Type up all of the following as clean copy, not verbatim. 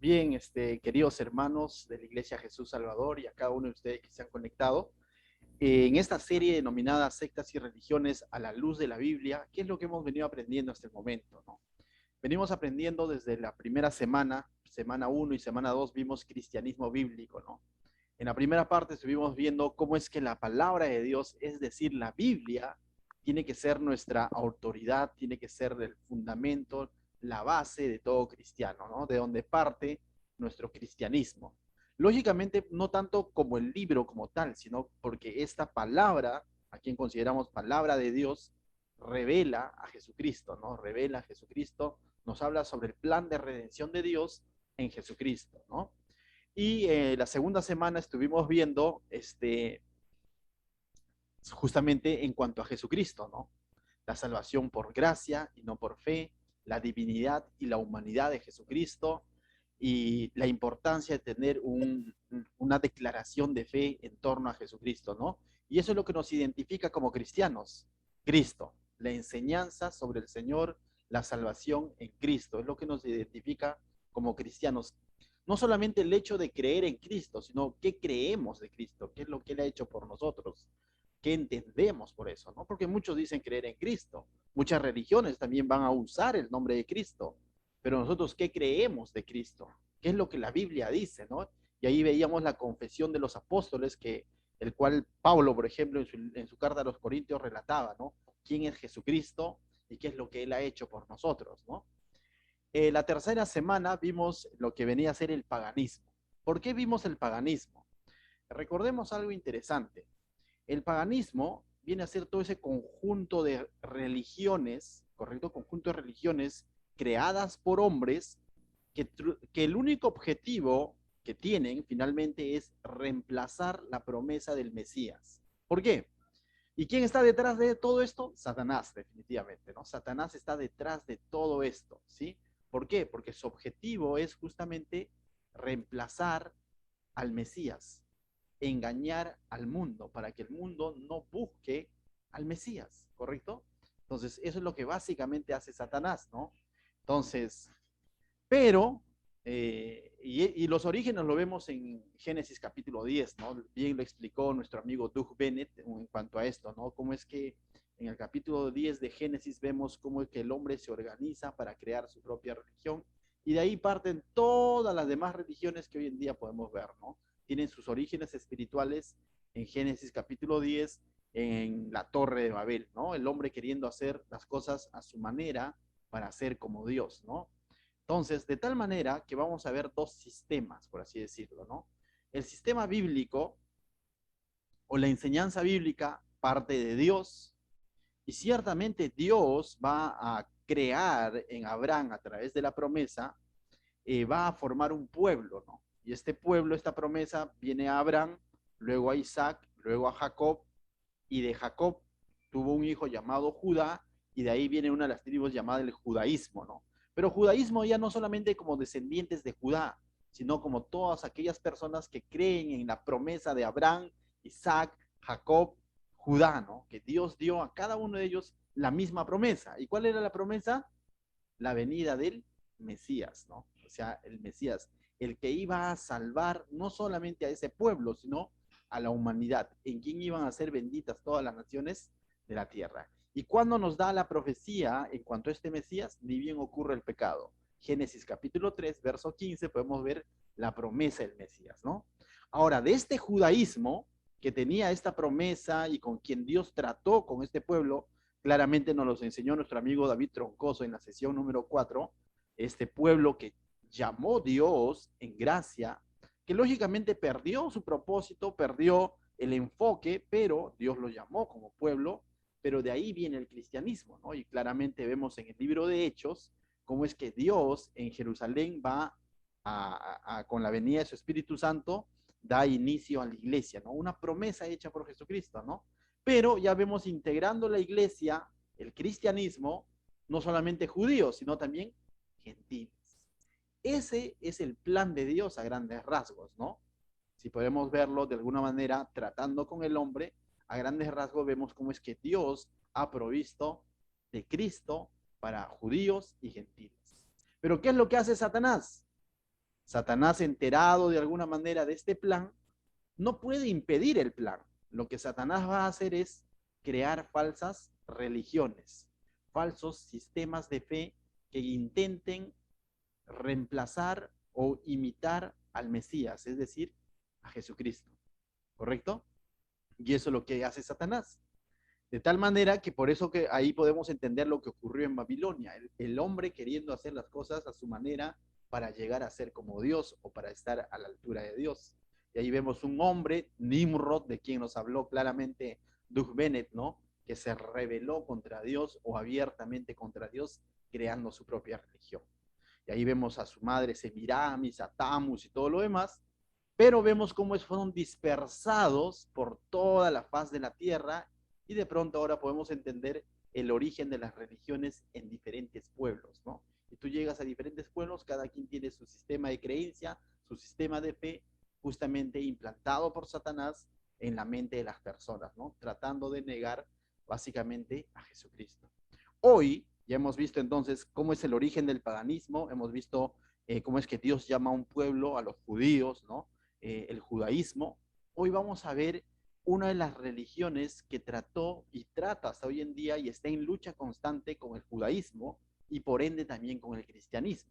Bien, queridos hermanos de la Iglesia Jesús Salvador y a cada uno de ustedes que se han conectado, en esta serie denominada Sectas y Religiones a la Luz de la Biblia, ¿qué es lo que hemos venido aprendiendo hasta el momento, no? Venimos aprendiendo desde la primera semana, semana uno y semana 2 vimos cristianismo bíblico, ¿no? En la primera parte estuvimos viendo cómo es que la palabra de Dios, es decir, la Biblia, tiene que ser nuestra autoridad, tiene que ser el fundamento, la base de todo cristiano, ¿no? De donde parte nuestro cristianismo. Lógicamente, no tanto como el libro como tal, sino porque esta palabra, a quien consideramos palabra de Dios, revela a Jesucristo, ¿no? Revela a Jesucristo, nos habla sobre el plan de redención de Dios en Jesucristo, ¿no? Y la segunda semana estuvimos viendo justamente en cuanto a Jesucristo, ¿no? La salvación por gracia y no por fe, la divinidad y la humanidad de Jesucristo y la importancia de tener una declaración de fe en torno a Jesucristo, ¿no? Y eso es lo que nos identifica como cristianos, Cristo, la enseñanza sobre el Señor, la salvación en Cristo, es lo que nos identifica como cristianos. No solamente el hecho de creer en Cristo, sino qué creemos de Cristo, qué es lo que Él ha hecho por nosotros, qué entendemos por eso, ¿no? Porque muchos dicen creer en Cristo, muchas religiones también van a usar el nombre de Cristo, pero nosotros, ¿qué creemos de Cristo? ¿Qué es lo que la Biblia dice, no? Y ahí veíamos la confesión de los apóstoles, que el cual Pablo, por ejemplo, en su carta a los Corintios relataba, ¿no? ¿Quién es Jesucristo y qué es lo que Él ha hecho por nosotros, ¿no? La tercera semana vimos lo que venía a ser el paganismo. ¿Por qué vimos el paganismo? Recordemos algo interesante. El paganismo viene a ser todo ese conjunto de religiones, correcto, conjunto de religiones creadas por hombres que el único objetivo que tienen finalmente es reemplazar la promesa del Mesías. ¿Por qué? ¿Y quién está detrás de todo esto? Satanás, definitivamente, ¿no? Satanás está detrás de todo esto, ¿sí? ¿Por qué? Porque su objetivo es justamente reemplazar al Mesías, engañar al mundo, para que el mundo no busque al Mesías, ¿correcto? Entonces, eso es lo que básicamente hace Satanás, ¿no? Entonces, pero, y los orígenes lo vemos en Génesis capítulo 10, ¿no? Bien lo explicó nuestro amigo Doug Bennett en cuanto a esto, ¿no? Cómo es que en el capítulo 10 de Génesis vemos cómo es que el hombre se organiza para crear su propia religión, y de ahí parten todas las demás religiones que hoy en día podemos ver, ¿no? Tienen sus orígenes espirituales en Génesis capítulo 10, en la Torre de Babel, ¿no? El hombre queriendo hacer las cosas a su manera para ser como Dios, ¿no? Entonces, de tal manera que vamos a ver dos sistemas, por así decirlo, ¿no? El sistema bíblico o la enseñanza bíblica parte de Dios, y ciertamente Dios va a crear en Abraham a través de la promesa, va a formar un pueblo, ¿no? Y este pueblo, esta promesa, viene a Abraham, luego a Isaac, luego a Jacob, y de Jacob tuvo un hijo llamado Judá, y de ahí viene una de las tribus llamada el judaísmo, ¿no? Pero judaísmo ya no solamente como descendientes de Judá, sino como todas aquellas personas que creen en la promesa de Abraham, Isaac, Jacob, Judá, ¿no? Que Dios dio a cada uno de ellos la misma promesa. ¿Y cuál era la promesa? La venida del Mesías, ¿no? O sea, el Mesías, el que iba a salvar no solamente a ese pueblo, sino a la humanidad, en quien iban a ser benditas todas las naciones de la tierra. ¿Y cuando nos da la profecía en cuanto a este Mesías? Ni bien ocurre el pecado. Génesis capítulo 3, verso 15, podemos ver la promesa del Mesías, ¿no? Ahora, de este judaísmo que tenía esta promesa y con quien Dios trató con este pueblo, claramente nos los enseñó nuestro amigo David Troncoso en la sesión número 4, este pueblo que llamó Dios en gracia, que lógicamente perdió su propósito, perdió el enfoque, pero Dios lo llamó como pueblo, pero de ahí viene el cristianismo, ¿no? Y claramente vemos en el libro de Hechos cómo es que Dios en Jerusalén va con la venida de su Espíritu Santo, da inicio a la iglesia, ¿no? Una promesa hecha por Jesucristo, ¿no? Pero ya vemos integrando la iglesia, el cristianismo, no solamente judíos, sino también gentiles. Ese es el plan de Dios a grandes rasgos, ¿no? Si podemos verlo de alguna manera tratando con el hombre, a grandes rasgos vemos cómo es que Dios ha provisto de Cristo para judíos y gentiles. Pero ¿qué es lo que hace Satanás? Satanás, enterado de alguna manera de este plan, no puede impedir el plan. Lo que Satanás va a hacer es crear falsas religiones, falsos sistemas de fe que intenten reemplazar o imitar al Mesías, es decir, a Jesucristo. ¿Correcto? Y eso es lo que hace Satanás. De tal manera que por eso que ahí podemos entender lo que ocurrió en Babilonia. El hombre queriendo hacer las cosas a su manera para llegar a ser como Dios o para estar a la altura de Dios. Y ahí vemos un hombre, Nimrod, de quien nos habló claramente Doug Bennett, ¿no? Que se rebeló contra Dios o abiertamente contra Dios, creando su propia religión. Y ahí vemos a su madre Semiramis, a Tamus y todo lo demás, pero vemos cómo fueron dispersados por toda la faz de la tierra y de pronto ahora podemos entender el origen de las religiones en diferentes pueblos, ¿no? Y tú llegas a diferentes pueblos, cada quien tiene su sistema de creencia, su sistema de fe, justamente implantado por Satanás en la mente de las personas, ¿no? Tratando de negar básicamente a Jesucristo. Hoy ya hemos visto entonces cómo es el origen del paganismo, hemos visto cómo es que Dios llama a un pueblo, a los judíos, ¿no? El judaísmo. Hoy vamos a ver una de las religiones que trató y trata hasta hoy en día y está en lucha constante con el judaísmo y por ende también con el cristianismo.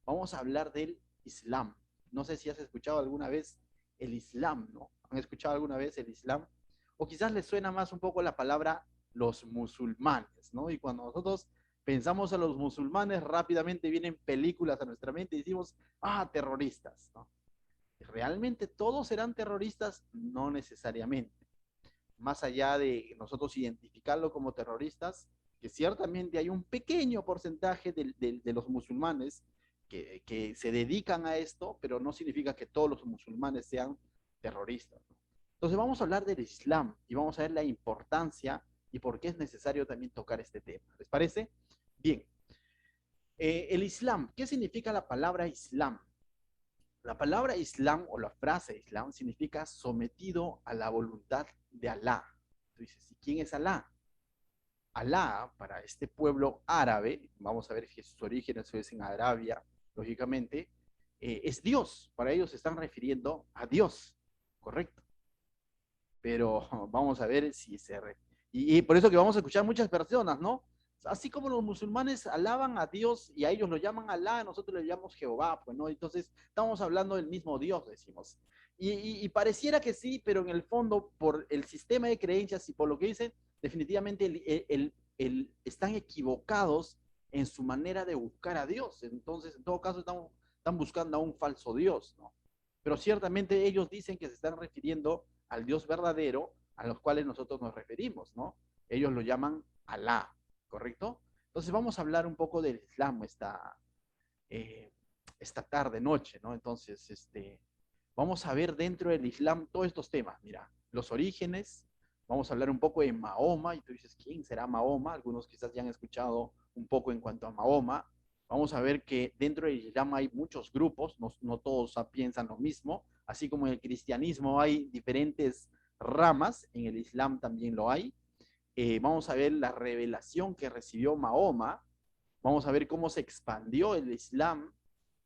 Vamos a hablar del Islam. No sé si has escuchado alguna vez el Islam, ¿no? ¿Han escuchado alguna vez el Islam? O quizás les suena más un poco la palabra los musulmanes, ¿no? Y cuando nosotros pensamos a los musulmanes, rápidamente vienen películas a nuestra mente y decimos, ah, terroristas, ¿no? ¿Realmente todos serán terroristas? No necesariamente. Más allá de nosotros identificarlo como terroristas, que ciertamente hay un pequeño porcentaje de los musulmanes que se dedican a esto, pero no significa que todos los musulmanes sean terroristas, ¿no? Entonces vamos a hablar del Islam y vamos a ver la importancia y por qué es necesario también tocar este tema. ¿Les parece? Bien. El Islam, ¿qué significa la palabra Islam? La palabra Islam o la frase Islam significa sometido a la voluntad de Alá. Tú dices, ¿y quién es Alá? Alá, para este pueblo árabe, vamos a ver que sus orígenes es en Arabia, lógicamente, es Dios. Para ellos se están refiriendo a Dios, ¿correcto? Pero vamos a ver si se... y por eso que vamos a escuchar muchas personas, ¿no? Así como los musulmanes alaban a Dios y a ellos lo llaman Alá, nosotros le llamamos Jehová, pues, ¿no? Entonces estamos hablando del mismo Dios, decimos. Y pareciera que sí, pero en el fondo, por el sistema de creencias y por lo que dicen, definitivamente están equivocados en su manera de buscar a Dios. Entonces, en todo caso, están buscando a un falso Dios, ¿no? Pero ciertamente ellos dicen que se están refiriendo al Dios verdadero a los cuales nosotros nos referimos, ¿no? Ellos lo llaman Alá, ¿correcto? Entonces vamos a hablar un poco del Islam eh, esta tarde, noche, ¿no? Entonces, vamos a ver dentro del Islam todos estos temas, mira, los orígenes, vamos a hablar un poco de Mahoma, y tú dices, ¿quién será Mahoma? Algunos quizás ya han escuchado un poco en cuanto a Mahoma. Vamos a ver que dentro del Islam hay muchos grupos, no todos piensan lo mismo, así como en el cristianismo hay diferentes ramas, en el Islam también lo hay. Vamos a ver la revelación que recibió Mahoma, vamos a ver cómo se expandió el Islam,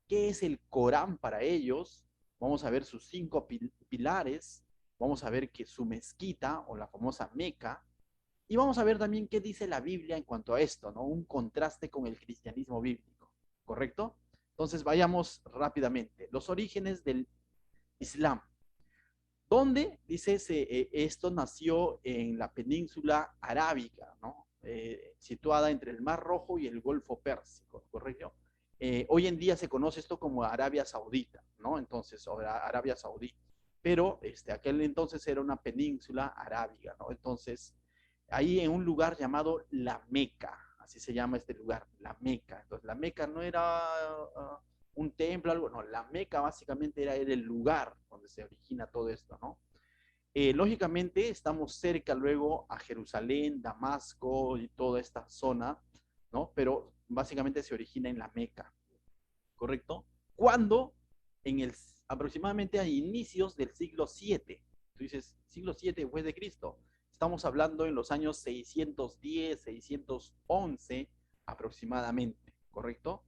qué es el Corán para ellos, vamos a ver sus 5 pilares, vamos a ver que su mezquita o la famosa Meca, y vamos a ver también qué dice la Biblia en cuanto a esto, ¿no? Un contraste con el cristianismo bíblico, ¿correcto? Entonces vayamos rápidamente. Los orígenes del Islam. ¿Dónde? Dice, esto nació en la península arábiga, ¿no? Situada entre el Mar Rojo y el Golfo Pérsico, ¿correcto? Hoy en día se conoce esto como Arabia Saudita, ¿no? Entonces, Arabia Saudí. Pero aquel entonces era una península arábiga, ¿no? Entonces, ahí en un lugar llamado La Meca, así se llama este lugar, La Meca. Entonces, La Meca no era un templo, algo, no, La Meca básicamente era el lugar donde se origina todo esto, ¿no? Lógicamente estamos cerca luego a Jerusalén, Damasco y toda esta zona, ¿no? Pero básicamente se origina en la Meca, ¿correcto? Cuando aproximadamente a inicios del siglo 7, tú dices, siglo 7 después de Cristo, estamos hablando en los años 610, 611 aproximadamente, ¿correcto?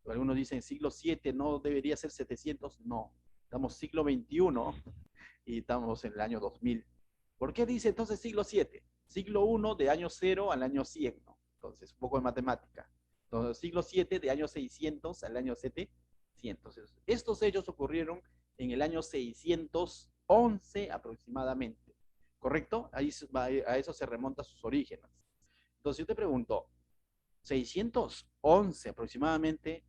Algunos dicen siglo 7, no debería ser 700, no. Estamos siglo 21 y estamos en el año 2000. ¿Por qué dice entonces siglo 7? Siglo 1 de año 0 al año 100, ¿no? Entonces, un poco de matemática. Entonces, siglo 7 de año 600 al año 700. Estos hechos ocurrieron en el año 611 aproximadamente. ¿Correcto? Ahí, a eso se remonta sus orígenes. Entonces, yo te pregunto, 611 aproximadamente,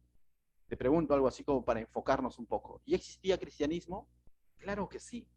te pregunto algo así como para enfocarnos un poco. ¿Y existía cristianismo? Claro que sí.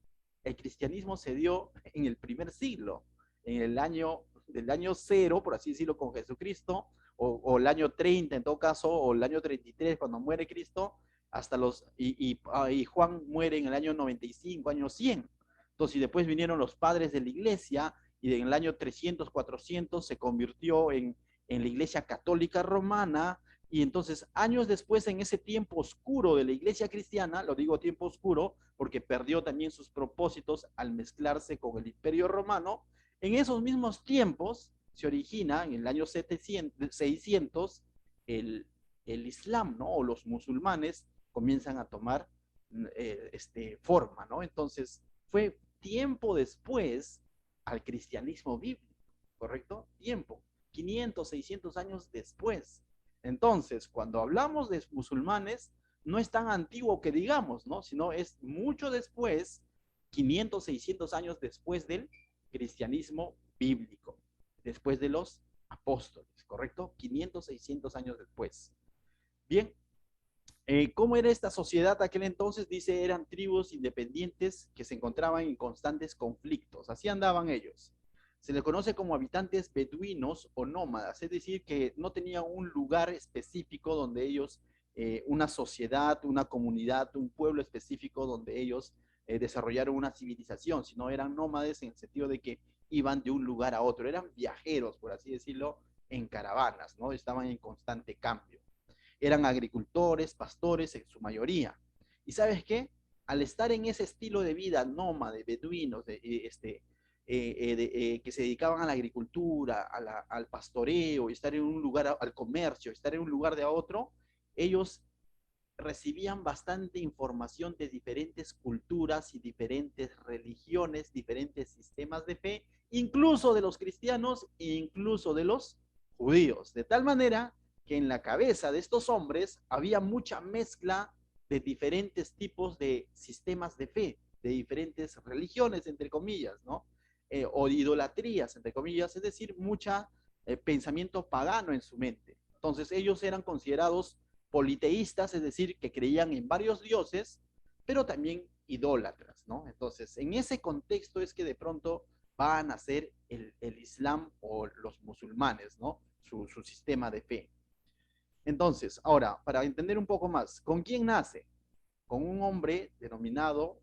El cristianismo se dio en el primer siglo, en el año del año 0, por así decirlo, con Jesucristo, o el año 30 en todo caso, o el año 33 cuando muere Cristo, hasta y Juan muere en el año 95, año 100. Entonces, y después vinieron los padres de la iglesia, y en el año 300, 400 se convirtió en la iglesia católica romana, y entonces, años después, en ese tiempo oscuro de la iglesia cristiana, lo digo tiempo oscuro porque perdió también sus propósitos al mezclarse con el imperio romano, en esos mismos tiempos se origina, en el año 600, el, el Islam, ¿no? O los musulmanes comienzan a tomar forma, ¿no? Entonces, fue tiempo después al cristianismo bíblico, ¿correcto? Tiempo, 500, 600 años después. Entonces, cuando hablamos de musulmanes, no es tan antiguo que digamos, ¿no? Sino es mucho después, 500, 600 años después del cristianismo bíblico, después de los apóstoles, ¿correcto? 500, 600 años después. Bien, ¿cómo era esta sociedad aquel entonces? Dice, eran tribus independientes que se encontraban en constantes conflictos. Así andaban ellos. Se les conoce como habitantes beduinos o nómadas, es decir, que no tenían un lugar específico donde ellos, una sociedad, una comunidad, un pueblo específico donde ellos desarrollaron una civilización, sino eran nómades en el sentido de que iban de un lugar a otro, eran viajeros, por así decirlo, en caravanas, ¿no? Estaban en constante cambio. Eran agricultores, pastores en su mayoría. ¿Y sabes qué? Al estar en ese estilo de vida nómade, beduinos, que se dedicaban a la agricultura, al pastoreo, estar en un lugar, al comercio, estar en un lugar de otro, ellos recibían bastante información de diferentes culturas y diferentes religiones, diferentes sistemas de fe, incluso de los cristianos e incluso de los judíos. De tal manera que en la cabeza de estos hombres había mucha mezcla de diferentes tipos de sistemas de fe, de diferentes religiones, entre comillas, ¿no? O idolatrías, entre comillas, es decir, mucha pensamiento pagano en su mente. Entonces ellos eran considerados politeístas, es decir, que creían en varios dioses, pero también idólatras, ¿no? Entonces, en ese contexto es que de pronto va a nacer el Islam o los musulmanes, ¿no? Su sistema de fe. Entonces, ahora, para entender un poco más, ¿con quién nace? Con un hombre denominado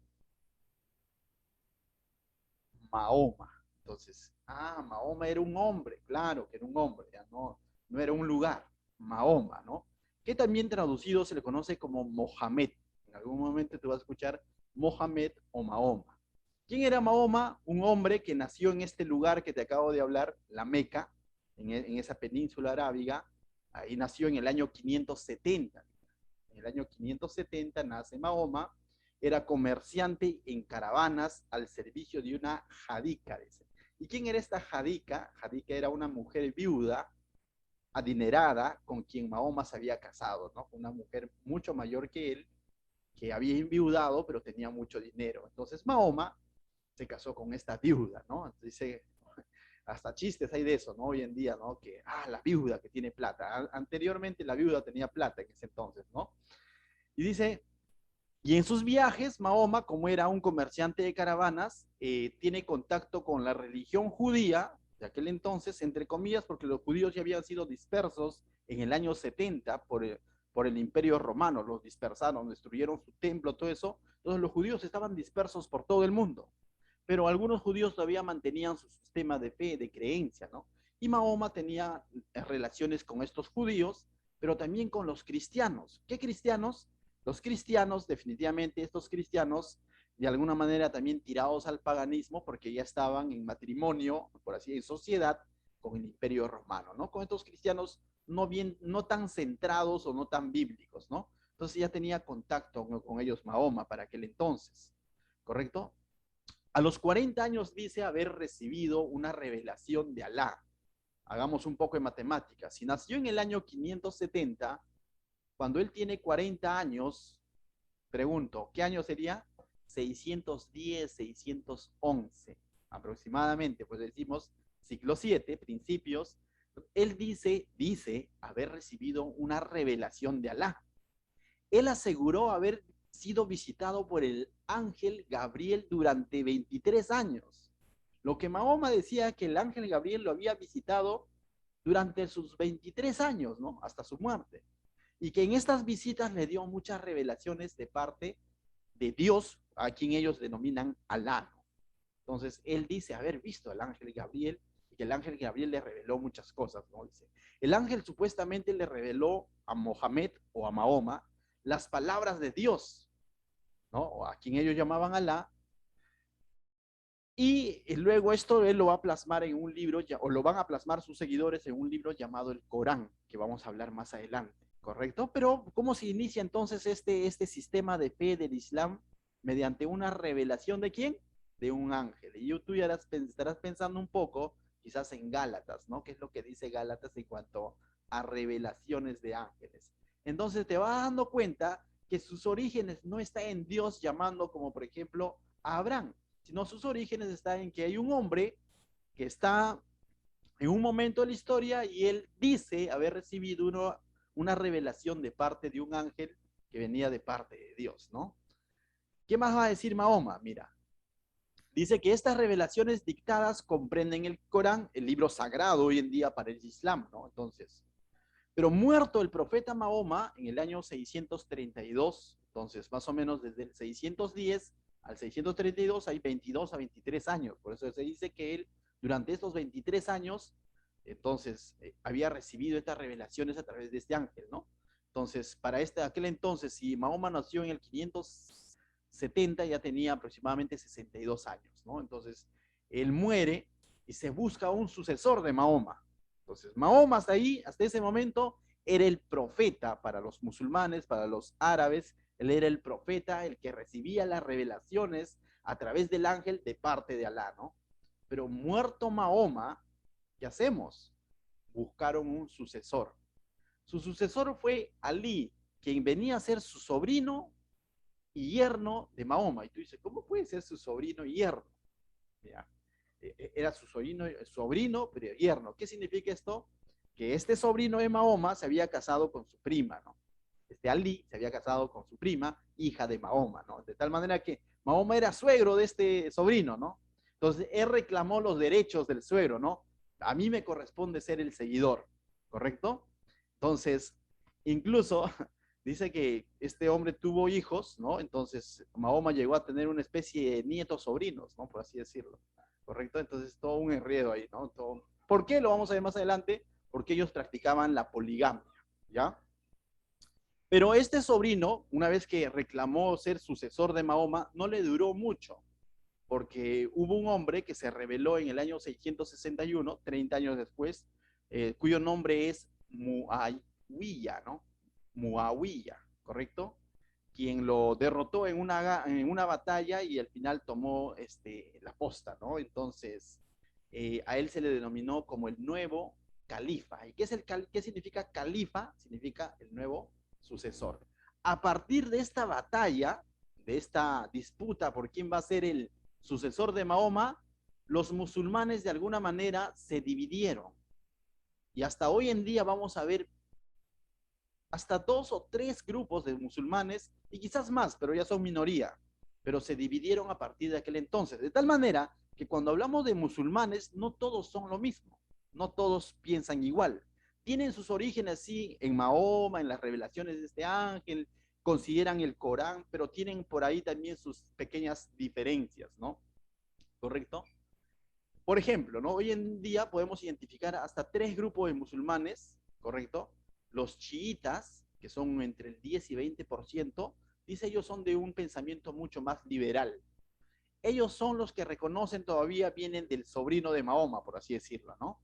Mahoma. Entonces, Mahoma era un hombre, claro que era un hombre, ya no era un lugar, Mahoma, ¿no? Que también traducido se le conoce como Mohamed. En algún momento te vas a escuchar Mohamed o Mahoma. ¿Quién era Mahoma? Un hombre que nació en este lugar que te acabo de hablar, la Meca, en esa península arábiga. Ahí nació en el año 570. En el año 570 nace Mahoma, era comerciante en caravanas al servicio de una jadica. ¿Y quién era esta jadica? Jadica era una mujer viuda, adinerada, con quien Mahoma se había casado, ¿no? Una mujer mucho mayor que él, que había enviudado, pero tenía mucho dinero. Entonces Mahoma se casó con esta viuda, ¿no? Dice, hasta chistes hay de eso, ¿no? Hoy en día, ¿no? Que, la viuda que tiene plata. Anteriormente la viuda tenía plata en ese entonces, ¿no? Y dice, y en sus viajes, Mahoma, como era un comerciante de caravanas, tiene contacto con la religión judía de aquel entonces, entre comillas, porque los judíos ya habían sido dispersos en el año 70 por el imperio romano, los dispersaron, destruyeron su templo, todo eso. Entonces los judíos estaban dispersos por todo el mundo, pero algunos judíos todavía mantenían su sistema de fe, de creencia, ¿no? Y Mahoma tenía relaciones con estos judíos, pero también con los cristianos. ¿Qué cristianos? Los cristianos, definitivamente estos cristianos, de alguna manera también tirados al paganismo, porque ya estaban en matrimonio, por así decirlo, en sociedad con el imperio romano, ¿no? Con estos cristianos no tan centrados o no tan bíblicos, ¿no? Entonces ya tenía contacto con ellos Mahoma para aquel entonces, ¿correcto? A los 40 años dice haber recibido una revelación de Alá. Hagamos un poco de matemáticas. Si nació en el año 570, cuando él tiene 40 años, pregunto, ¿qué año sería? 610, 611 aproximadamente, pues decimos siglo 7, principios. Él dice haber recibido una revelación de Alá. Él aseguró haber sido visitado por el ángel Gabriel durante 23 años. Lo que Mahoma decía que el ángel Gabriel lo había visitado durante sus 23 años, ¿no? Hasta su muerte. Y que en estas visitas le dio muchas revelaciones de parte de Dios, a quien ellos denominan Alá, ¿no? Entonces, él dice haber visto al ángel Gabriel y que el ángel Gabriel le reveló muchas cosas, ¿no? Dice, el ángel supuestamente le reveló a Mohammed o a Mahoma las palabras de Dios, ¿no? O a quien ellos llamaban Alá, y luego esto él lo va a plasmar en un libro, o lo van a plasmar sus seguidores en un libro llamado el Corán, que vamos a hablar más adelante, ¿correcto? Pero ¿cómo se inicia entonces este sistema de fe del Islam? Mediante una revelación de ¿quién? De un ángel. Y tú ya estarás pensando un poco, quizás en Gálatas, ¿no? ¿Qué es lo que dice Gálatas en cuanto a revelaciones de ángeles? Entonces te vas dando cuenta que sus orígenes no están en Dios llamando como por ejemplo a Abraham, sino sus orígenes están en que hay un hombre que está en un momento de la historia y él dice haber recibido una revelación de parte de un ángel que venía de parte de Dios, ¿no? ¿Qué más va a decir Mahoma? Mira, dice que estas revelaciones dictadas comprenden el Corán, el libro sagrado hoy en día para el Islam, ¿no? Entonces, pero muerto el profeta Mahoma en el año 632, entonces más o menos desde el 610 al 632 hay 22 a 23 años, por eso se dice que él durante estos 23 años, entonces había recibido estas revelaciones a través de este ángel, ¿no? Entonces, para aquel entonces, si Mahoma nació en el 570, ya tenía aproximadamente 62 años, ¿no? Entonces, él muere y se busca un sucesor de Mahoma. Entonces, Mahoma hasta ahí, hasta ese momento, era el profeta para los musulmanes, para los árabes. Él era el profeta, el que recibía las revelaciones a través del ángel de parte de Alá, ¿no? Pero muerto Mahoma, ¿qué hacemos? Buscaron un sucesor. Su sucesor fue Ali, quien venía a ser su sobrino y yerno de Mahoma. Y tú dices, ¿cómo puede ser su sobrino y yerno? Mira, era su sobrino, pero yerno. ¿Qué significa esto? Que este sobrino de Mahoma se había casado con su prima, ¿no? Este Ali se había casado con su prima, hija de Mahoma, ¿no? De tal manera que Mahoma era suegro de este sobrino, ¿no? Entonces, él reclamó los derechos del suegro, ¿no? A mí me corresponde ser el seguidor, ¿correcto? Entonces, incluso dice que este hombre tuvo hijos, ¿no? Entonces, Mahoma llegó a tener una especie de nietos sobrinos, ¿no? Por así decirlo, ¿correcto? Entonces, todo un enredo ahí, ¿no? Todo... ¿Por qué? Lo vamos a ver más adelante, porque ellos practicaban la poligamia, ¿ya? Pero este sobrino, una vez que reclamó ser sucesor de Mahoma, no le duró mucho, porque hubo un hombre que se reveló en el año 661, 30 años después, cuyo nombre es Muawiyah, ¿no? Muawiyah, ¿correcto? Quien lo derrotó en una batalla y al final tomó la posta, ¿no? Entonces, a él se le denominó como el nuevo califa. ¿Y qué significa califa? Significa el nuevo sucesor. A partir de esta batalla, de esta disputa por quién va a ser el sucesor de Mahoma, los musulmanes de alguna manera se dividieron. Y hasta hoy en día vamos a ver hasta 2 o 3 grupos de musulmanes, y quizás más, pero ya son minoría, pero se dividieron a partir de aquel entonces. De tal manera que cuando hablamos de musulmanes, no todos son lo mismo, no todos piensan igual. Tienen sus orígenes, sí, en Mahoma, en las revelaciones de este ángel, consideran el Corán, pero tienen por ahí también sus pequeñas diferencias, ¿no? ¿Correcto? Por ejemplo, ¿no? Hoy en día podemos identificar hasta 3 grupos de musulmanes, ¿correcto? Los chiitas, que son entre el 10 y 20%, dice ellos son de un pensamiento mucho más liberal. Ellos son los que reconocen todavía vienen del sobrino de Mahoma, por así decirlo, ¿no?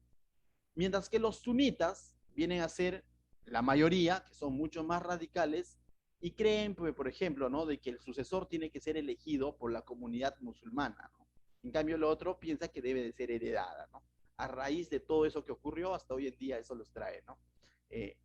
Mientras que los sunitas vienen a ser la mayoría, que son mucho más radicales, y creen, pues, por ejemplo, ¿no? De que el sucesor tiene que ser elegido por la comunidad musulmana, ¿no? En cambio, el otro piensa que debe de ser heredada, ¿no? A raíz de todo eso que ocurrió, hasta hoy en día eso los trae, ¿no? Eh,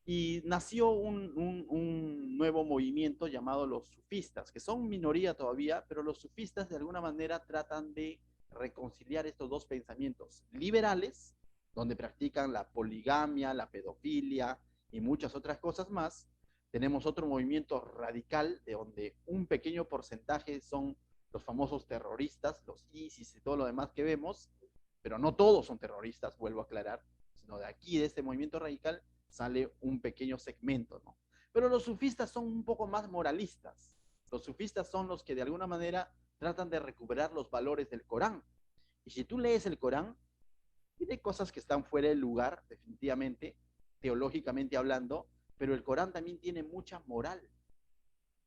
y nació un nuevo movimiento llamado los sufistas, que son minoría todavía, pero los sufistas de alguna manera tratan de reconciliar estos dos pensamientos liberales, donde practican la poligamia, la pedofilia y muchas otras cosas más. Tenemos otro movimiento radical, de donde un pequeño porcentaje son los famosos terroristas, los ISIS y todo lo demás que vemos, pero no todos son terroristas, vuelvo a aclarar, sino de aquí, de este movimiento radical, sale un pequeño segmento, ¿no? Pero los sufistas son un poco más moralistas. Los sufistas son los que de alguna manera tratan de recuperar los valores del Corán. Y si tú lees el Corán, tiene cosas que están fuera del lugar, definitivamente, teológicamente hablando, pero el Corán también tiene mucha moral.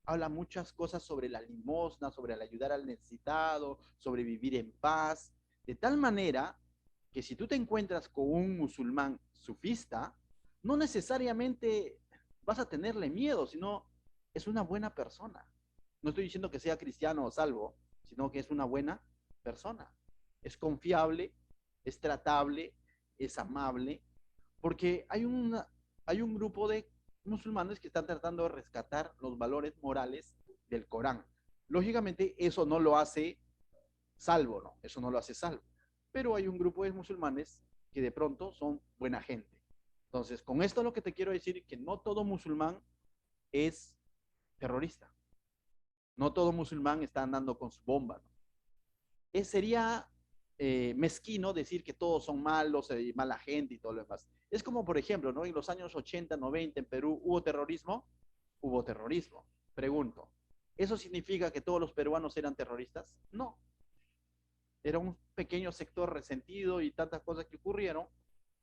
Habla muchas cosas sobre la limosna, sobre el ayudar al necesitado, sobre vivir en paz, de tal manera que si tú te encuentras con un musulmán sufista, no necesariamente vas a tenerle miedo, sino es una buena persona. No estoy diciendo que sea cristiano o salvo, sino que es una buena persona. Es confiable, es tratable, es amable, porque hay un grupo de musulmanes que están tratando de rescatar los valores morales del Corán. Lógicamente, eso no lo hace salvo, ¿no? Eso no lo hace salvo. Pero hay un grupo de musulmanes que de pronto son buena gente. Entonces, con esto lo que te quiero decir es que no todo musulmán es terrorista. No todo musulmán está andando con su bomba, ¿no? Sería mezquino decir que todos son malos y mala gente y todo lo demás. Es como, por ejemplo, ¿no? En los años 80, 90 en Perú, ¿hubo terrorismo? Hubo terrorismo. Pregunto, ¿eso significa que todos los peruanos eran terroristas? No. Era un pequeño sector resentido y tantas cosas que ocurrieron,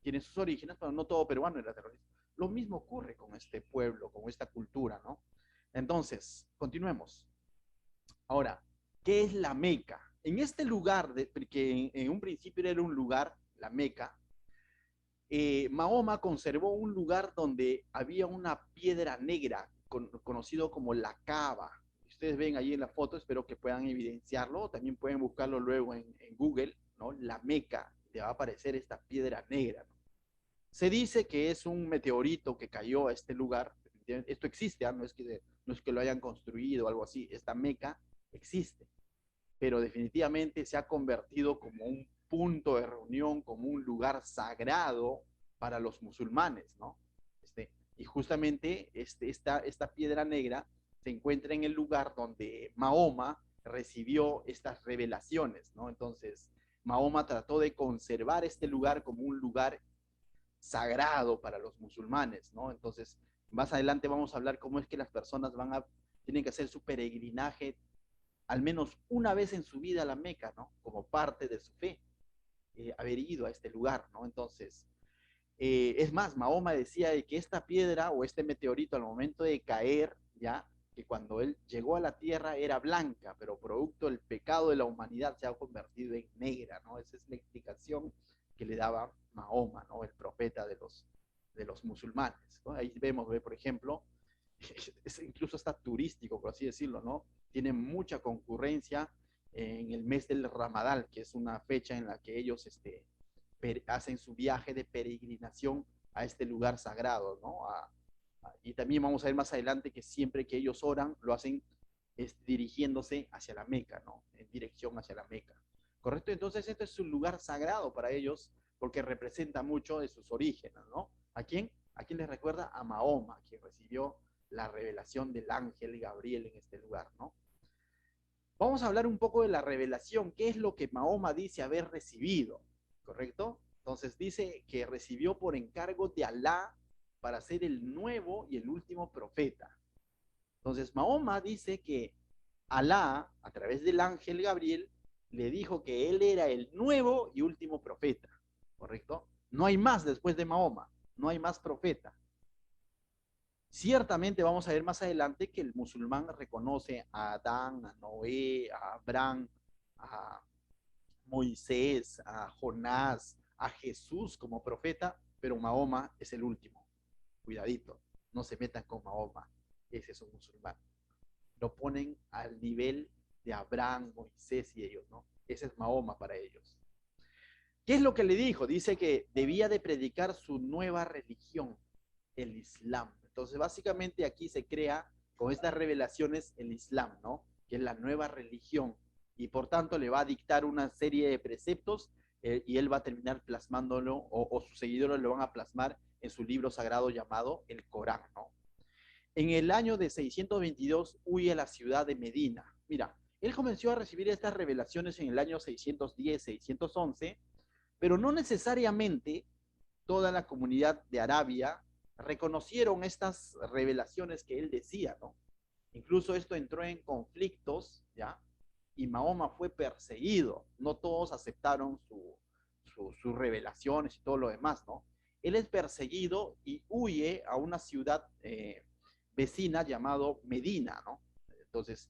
tiene sus orígenes, pero no todo peruano era terrorista. Lo mismo ocurre con este pueblo, con esta cultura, ¿no? Entonces, continuemos. Ahora, ¿qué es la Meca? En este lugar, que en un principio era un lugar, la Meca, Mahoma conservó un lugar donde había una piedra negra, conocido como la Cava. Ustedes ven ahí en la foto, espero que puedan evidenciarlo, también pueden buscarlo luego en Google, ¿no? La Meca, te va a aparecer esta piedra negra, ¿no? Se dice que es un meteorito que cayó a este lugar. Esto existe, ¿eh? No es que lo hayan construido o algo así. Esta Meca existe, pero definitivamente se ha convertido como un punto de reunión, como un lugar sagrado para los musulmanes, ¿no? Y justamente esta piedra negra se encuentra en el lugar donde Mahoma recibió estas revelaciones, ¿no? Entonces, Mahoma trató de conservar este lugar como un lugar sagrado para los musulmanes, ¿no? Entonces, más adelante vamos a hablar cómo es que las personas tienen que hacer su peregrinaje al menos una vez en su vida a la Meca, ¿no? Como parte de su fe, haber ido a este lugar, ¿no? Entonces, es más, Mahoma decía de que esta piedra o este meteorito al momento de caer, ya, que cuando él llegó a la tierra era blanca, pero producto del pecado de la humanidad se ha convertido en negra, ¿no? Esa es la explicación que le daba Mahoma, ¿no? El profeta de los musulmanes, ¿no? Ahí vemos, por ejemplo, incluso está turístico, por así decirlo, ¿no? Tiene mucha concurrencia en el mes del Ramadán, que es una fecha en la que ellos hacen su viaje de peregrinación a este lugar sagrado, ¿no? Y también vamos a ver más adelante que siempre que ellos oran, lo hacen dirigiéndose hacia la Meca, ¿no? En dirección hacia la Meca. ¿Correcto? Entonces, este es un lugar sagrado para ellos porque representa mucho de sus orígenes, ¿no? ¿A quién? ¿A quién les recuerda? A Mahoma, quien recibió la revelación del ángel Gabriel en este lugar, ¿no? Vamos a hablar un poco de la revelación, qué es lo que Mahoma dice haber recibido, ¿correcto? Entonces dice que recibió por encargo de Alá para ser el nuevo y el último profeta. Entonces Mahoma dice que Alá, a través del ángel Gabriel, le dijo que él era el nuevo y último profeta, ¿correcto? No hay más después de Mahoma, no hay más profeta. Ciertamente vamos a ver más adelante que el musulmán reconoce a Adán, a Noé, a Abraham, a Moisés, a Jonás, a Jesús como profeta, pero Mahoma es el último. Cuidadito, no se metan con Mahoma, ese es un musulmán. Lo ponen al nivel de Abraham, Moisés y ellos, ¿no? Ese es Mahoma para ellos. ¿Qué es lo que le dijo? Dice que debía de predicar su nueva religión, el Islam. Entonces, básicamente aquí se crea con estas revelaciones el Islam, ¿no? Que es la nueva religión. Y por tanto le va a dictar una serie de preceptos y él va a terminar plasmándolo, o sus seguidores lo van a plasmar en su libro sagrado llamado el Corán, ¿no? En el año de 622 huye a la ciudad de Medina. Mira, él comenzó a recibir estas revelaciones en el año 610, 611, pero no necesariamente toda la comunidad de Arabia reconocieron estas revelaciones que él decía, ¿no? Incluso esto entró en conflictos, ¿ya? Y Mahoma fue perseguido. No todos aceptaron sus revelaciones y todo lo demás, ¿no? Él es perseguido y huye a una ciudad vecina llamado Medina, ¿no? Entonces,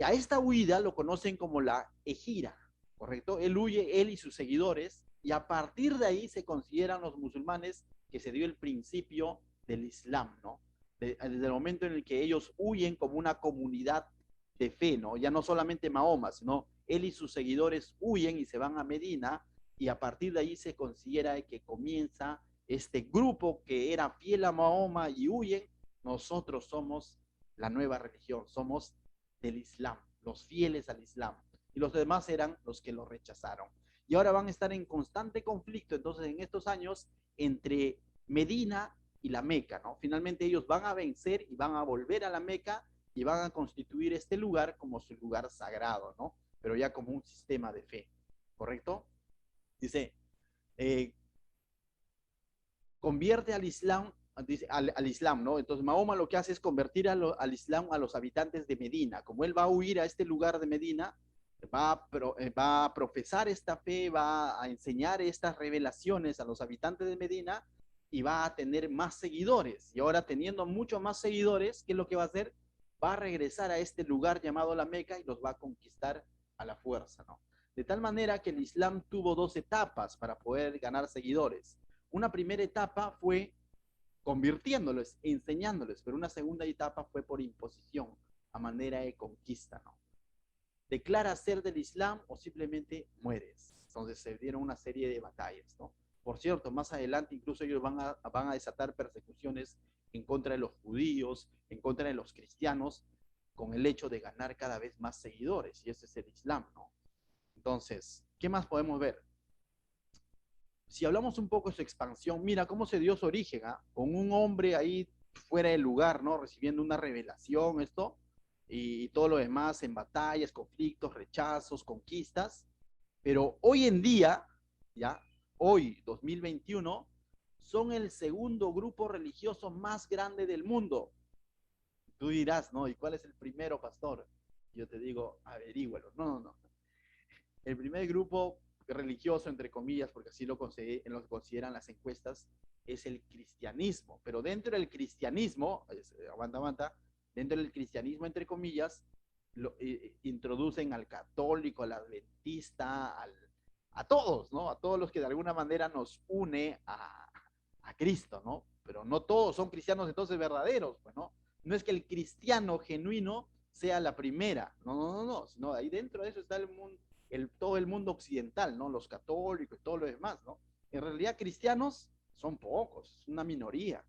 a esta huida lo conocen como la Ejira, ¿correcto? Él huye, él y sus seguidores, y a partir de ahí se consideran los musulmanes que se dio el principio del Islam, ¿no? Desde el momento en el que ellos huyen como una comunidad de fe, ¿no? Ya no solamente Mahoma, sino él y sus seguidores huyen y se van a Medina, y a partir de ahí se considera que comienza este grupo que era fiel a Mahoma y huyen. Nosotros somos la nueva religión, somos del Islam, los fieles al Islam, y los demás eran los que lo rechazaron. Y ahora van a estar en constante conflicto, entonces, en estos años, entre Medina y la Meca, ¿no? Finalmente ellos van a vencer y van a volver a la Meca y van a constituir este lugar como su lugar sagrado, ¿no? Pero ya como un sistema de fe, ¿correcto? Dice, convierte al Islam, al Islam, ¿no? Entonces Mahoma lo que hace es convertir al Islam a los habitantes de Medina. Como él va a huir a este lugar de Medina, va a profesar esta fe, va a enseñar estas revelaciones a los habitantes de Medina y va a tener más seguidores. Y ahora teniendo mucho más seguidores, ¿qué es lo que va a hacer? Va a regresar a este lugar llamado la Meca y los va a conquistar a la fuerza, ¿no? De tal manera que el Islam tuvo dos etapas para poder ganar seguidores. Una primera etapa fue convirtiéndolos, enseñándoles, pero una segunda etapa fue por imposición, a manera de conquista, ¿no? Declara ser del Islam o simplemente mueres. Entonces se dieron una serie de batallas, ¿no? Por cierto, más adelante incluso ellos van a desatar persecuciones en contra de los judíos, en contra de los cristianos, con el hecho de ganar cada vez más seguidores, y ese es el Islam, ¿no? Entonces, ¿qué más podemos ver? Si hablamos un poco de su expansión, mira cómo se dio su origen, ¿ah? Con un hombre ahí fuera del lugar, ¿no? Recibiendo una revelación, esto, y todo lo demás en batallas, conflictos, rechazos, conquistas. Pero hoy en día, ya, hoy, 2021, son el segundo grupo religioso más grande del mundo. Tú dirás, ¿no? ¿Y cuál es el primero, pastor? Yo te digo, averígualo. No, no, no. El primer grupo religioso, entre comillas, porque así lo consideran las encuestas, es el cristianismo. Pero dentro del cristianismo, aguanta, dentro del cristianismo, entre comillas, introducen al católico, al adventista, a todos, ¿no? A todos los que de alguna manera nos une a Cristo, ¿no? Pero no todos son cristianos entonces verdaderos, pues, ¿no? No es que el cristiano genuino sea la primera, no, sino ahí dentro de eso está el mundo, todo el mundo occidental, ¿no? Los católicos y todo lo demás, ¿no? En realidad cristianos son pocos, es una minoría.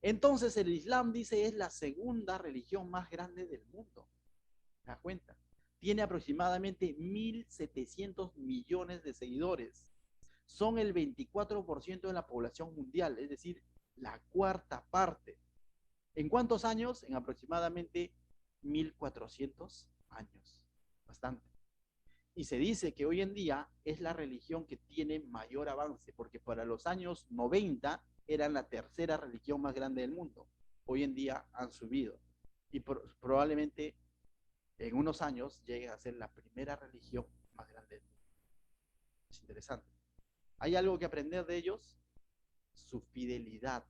Entonces el Islam, dice, es la segunda religión más grande del mundo. ¿Te das cuenta? Tiene aproximadamente 1.700 millones de seguidores. Son el 24% de la población mundial, es decir, la cuarta parte. ¿En cuántos años? En aproximadamente 1.400 años. Bastante. Y se dice que hoy en día es la religión que tiene mayor avance, porque para los años 90 eran la tercera religión más grande del mundo. Hoy en día han subido. Y probablemente en unos años llegue a ser la primera religión más grande del mundo. Es interesante. ¿Hay algo que aprender de ellos? Su fidelidad,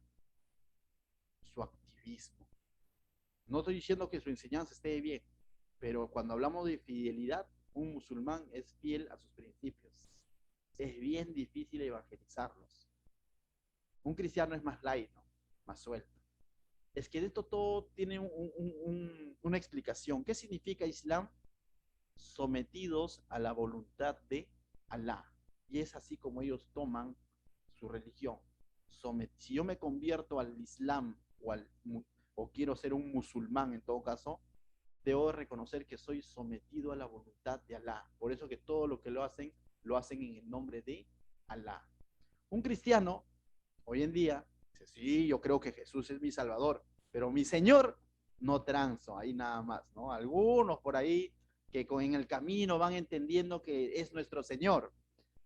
su activismo. No estoy diciendo que su enseñanza esté bien, pero cuando hablamos de fidelidad, un musulmán es fiel a sus principios. Es bien difícil evangelizarlos. Un cristiano es más light, ¿no? Más suelto. Es que esto todo tiene una explicación. ¿Qué significa Islam? Sometidos a la voluntad de Alá. Y es así como ellos toman su religión. Si yo me convierto al Islam o quiero ser un musulmán en todo caso, debo reconocer que soy sometido a la voluntad de Alá. Por eso que todo lo que lo hacen en el nombre de Alá. Un cristiano, hoy en día, dice, sí, yo creo que Jesús es mi Salvador, pero mi Señor no transo, ahí nada más, ¿no? Algunos por ahí que en el camino van entendiendo que es nuestro Señor,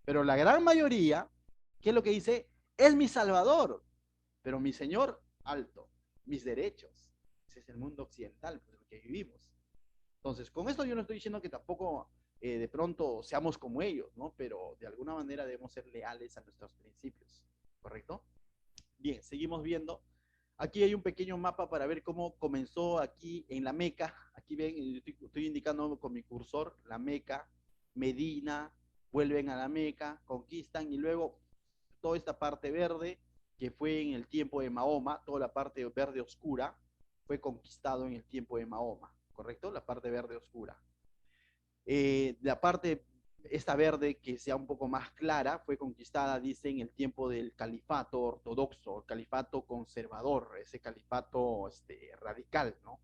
pero la gran mayoría, ¿qué es lo que dice? Es mi Salvador, pero mi Señor, alto, mis derechos. Ese es el mundo occidental, pues, en el que vivimos. Entonces, con esto yo no estoy diciendo que tampoco de pronto seamos como ellos, ¿no? Pero de alguna manera debemos ser leales a nuestros principios, ¿correcto? Bien, seguimos viendo. Aquí hay un pequeño mapa para ver cómo comenzó aquí en la Meca. Aquí ven, estoy indicando con mi cursor la Meca, Medina, vuelven a la Meca, conquistan y luego toda esta parte verde que fue en el tiempo de Mahoma, toda la parte verde oscura fue conquistado en el tiempo de Mahoma, ¿correcto? La parte verde oscura. La parte esta verde que sea un poco más clara fue conquistada, dice, en el tiempo del califato ortodoxo, el califato conservador, ese califato radical, ¿no?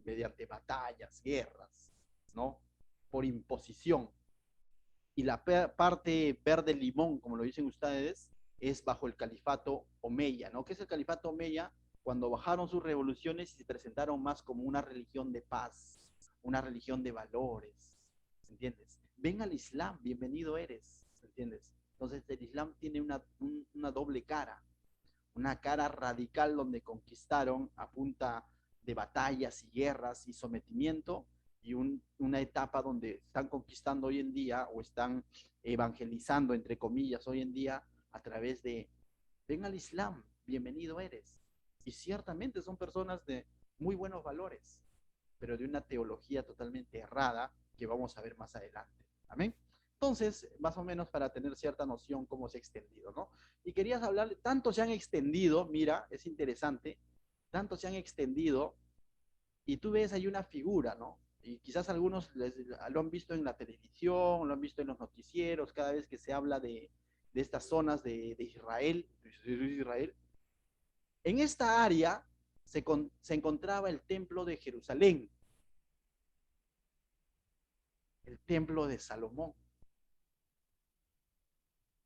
Mediante batallas, guerras, ¿no? Por imposición. Y la parte verde limón, como lo dicen ustedes, es bajo el califato Omeya, ¿no? ¿Qué es el califato Omeya? Cuando bajaron sus revoluciones y se presentaron más como una religión de paz, una religión de valores, ¿entiendes? Ven al Islam, bienvenido eres, ¿entiendes? Entonces el Islam tiene una doble cara, una cara radical donde conquistaron a punta de batallas y guerras y sometimiento, y una etapa donde están conquistando hoy en día o están evangelizando, entre comillas, hoy en día a través de, ven al Islam, bienvenido eres. Y ciertamente son personas de muy buenos valores, pero de una teología totalmente errada que vamos a ver más adelante. Amén. Entonces, más o menos para tener cierta noción cómo se ha extendido, ¿no? Y querías hablar, tanto se han extendido, mira, es interesante, tanto se han extendido, y tú ves ahí una figura, ¿no? Y quizás algunos lo han visto en la televisión, lo han visto en los noticieros, cada vez que se habla de estas zonas de Israel, Israel. En esta área se encontraba el templo de Jerusalén, el templo de Salomón,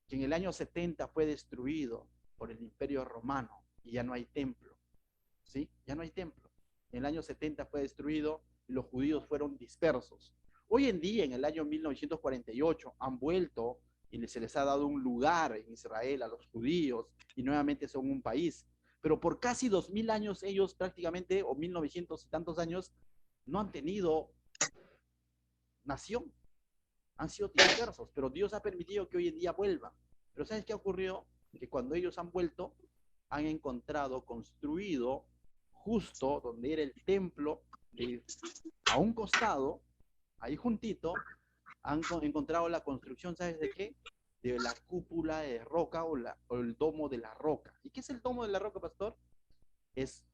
que en el año 70 fue destruido por el Imperio Romano y ya no hay templo, ¿sí? Ya no hay templo. En el año 70 fue destruido y los judíos fueron dispersos. Hoy en día, en el año 1948, han vuelto y se les ha dado un lugar en Israel a los judíos y nuevamente son un país. Pero por casi 2000 años ellos prácticamente, o 1900 y tantos años, no han tenido nación, han sido dispersos, pero Dios ha permitido que hoy en día vuelvan. Pero ¿sabes qué ha ocurrido? Que cuando ellos han vuelto, han encontrado construido justo donde era el templo, a un costado, ahí juntito, han encontrado la construcción, ¿sabes de qué? De la cúpula de roca o el domo de la roca. ¿Y qué es el domo de la roca, pastor? Es,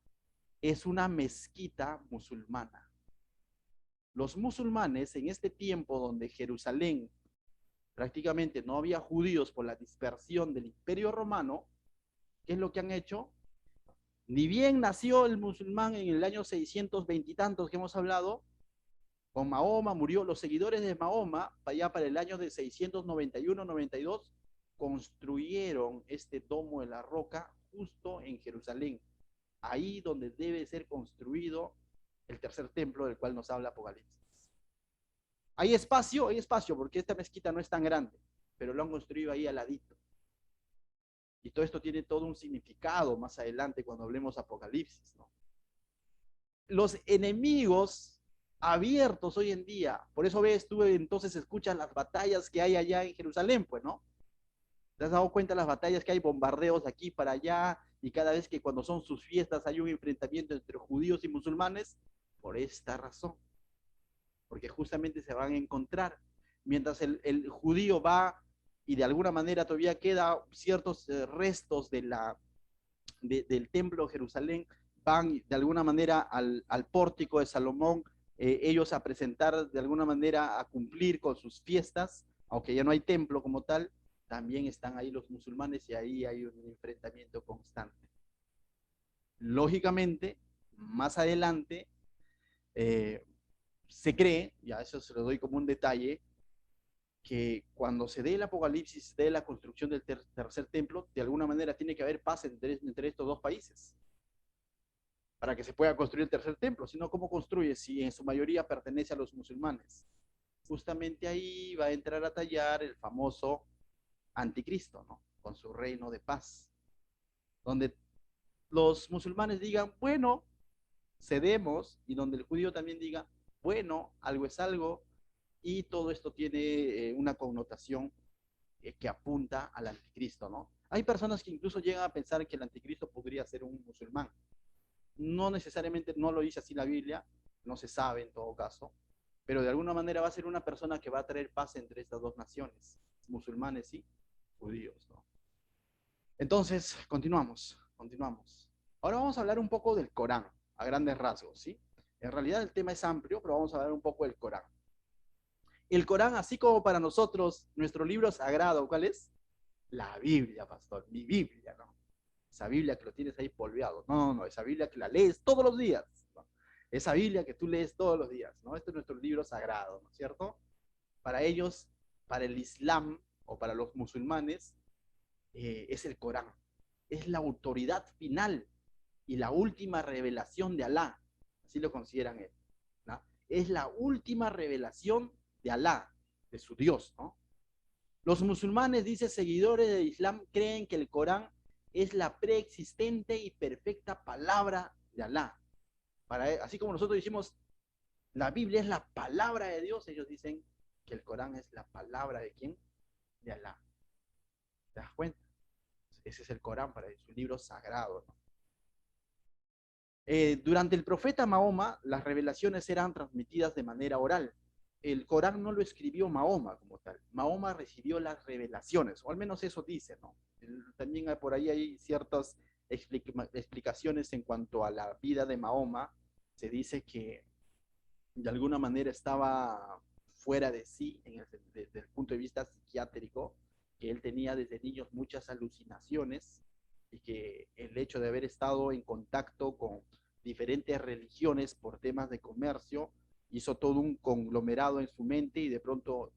es una mezquita musulmana. Los musulmanes en este tiempo donde Jerusalén prácticamente no había judíos por la dispersión del Imperio Romano, ¿qué es lo que han hecho? Ni bien nació el musulmán en el año 620 y tantos que hemos hablado, con Mahoma murió, los seguidores de Mahoma, allá para el año de 691-92, construyeron este domo de la roca justo en Jerusalén, ahí donde debe ser construido el tercer templo del cual nos habla Apocalipsis. Hay espacio, porque esta mezquita no es tan grande, pero lo han construido ahí al ladito. Y todo esto tiene todo un significado más adelante cuando hablemos Apocalipsis, ¿no? Los enemigos abiertos hoy en día, por eso ves, tú entonces escuchas las batallas que hay allá en Jerusalén, pues, ¿no? ¿Te has dado cuenta de las batallas que hay, bombardeos aquí para allá, y cada vez que cuando son sus fiestas hay un enfrentamiento entre judíos y musulmanes? Por esta razón, porque justamente se van a encontrar. Mientras el judío va y de alguna manera todavía queda ciertos restos del templo de Jerusalén, van de alguna manera al pórtico de Salomón, ellos a presentar de alguna manera, a cumplir con sus fiestas, aunque ya no hay templo como tal, también están ahí los musulmanes y ahí hay un enfrentamiento constante. Lógicamente, más adelante, eh, se cree, ya eso se lo doy como un detalle, que cuando se dé el apocalipsis de la construcción del tercer templo, de alguna manera tiene que haber paz entre estos dos países para que se pueda construir el tercer templo. Si no, ¿cómo construye si en su mayoría pertenece a los musulmanes? Justamente ahí va a entrar a tallar el famoso anticristo, ¿no? Con su reino de paz, donde los musulmanes digan, bueno, cedemos, y donde el judío también diga, bueno, algo es algo, y todo esto tiene una connotación que apunta al anticristo, ¿no? Hay personas que incluso llegan a pensar que el anticristo podría ser un musulmán. No necesariamente, no lo dice así la Biblia, no se sabe en todo caso, pero de alguna manera va a ser una persona que va a traer paz entre estas dos naciones, musulmanes y judíos, ¿no? Entonces, continuamos. Ahora vamos a hablar un poco del Corán, a grandes rasgos, ¿sí? En realidad el tema es amplio, pero vamos a hablar un poco del Corán. El Corán, así como para nosotros, nuestro libro sagrado, ¿cuál es? La Biblia, pastor, mi Biblia, ¿no? Esa Biblia que lo tienes ahí polveado. No, esa Biblia que la lees todos los días, ¿no? Esa Biblia que tú lees todos los días, ¿no? Este es nuestro libro sagrado, ¿no es cierto? Para ellos, para el Islam o para los musulmanes, es el Corán. Es la autoridad final y la última revelación de Alá. Así lo consideran ellos, ¿no? Es la última revelación de Alá, de su Dios, ¿no? Los musulmanes, dice, seguidores del Islam, creen que el Corán es la preexistente y perfecta palabra de Alá. Así como nosotros decimos, la Biblia es la palabra de Dios, ellos dicen que el Corán es la palabra de ¿quién? De Alá. ¿Te das cuenta? Ese es el Corán para ellos, un libro sagrado, ¿no? Durante el profeta Mahoma, las revelaciones eran transmitidas de manera oral. El Corán no lo escribió Mahoma como tal. Mahoma recibió las revelaciones, o al menos eso dice, ¿no? También por ahí hay ciertas explicaciones en cuanto a la vida de Mahoma. Se dice que de alguna manera estaba fuera de sí desde el punto de vista psiquiátrico, que él tenía desde niños muchas alucinaciones y que el hecho de haber estado en contacto con diferentes religiones por temas de comercio hizo todo un conglomerado en su mente y de pronto,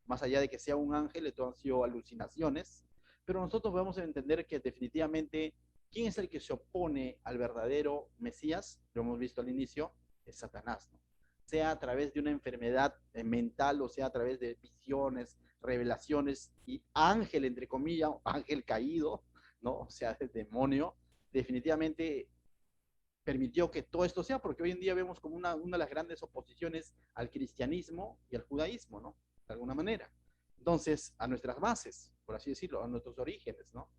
más allá de que sea un ángel, todo han sido alucinaciones, pero nosotros vamos a entender que definitivamente, ¿quién es el que se opone al verdadero Mesías? Lo hemos visto al inicio, es Satanás, ¿no? Sea a través de una enfermedad mental o sea a través de visiones, revelaciones y ángel, entre comillas, ángel caído, ¿no? O sea, el demonio, definitivamente permitió que todo esto sea, porque hoy en día vemos como una de las grandes oposiciones al cristianismo y al judaísmo, ¿no? De alguna manera. Entonces, a nuestras bases, por así decirlo, a nuestros orígenes, ¿no?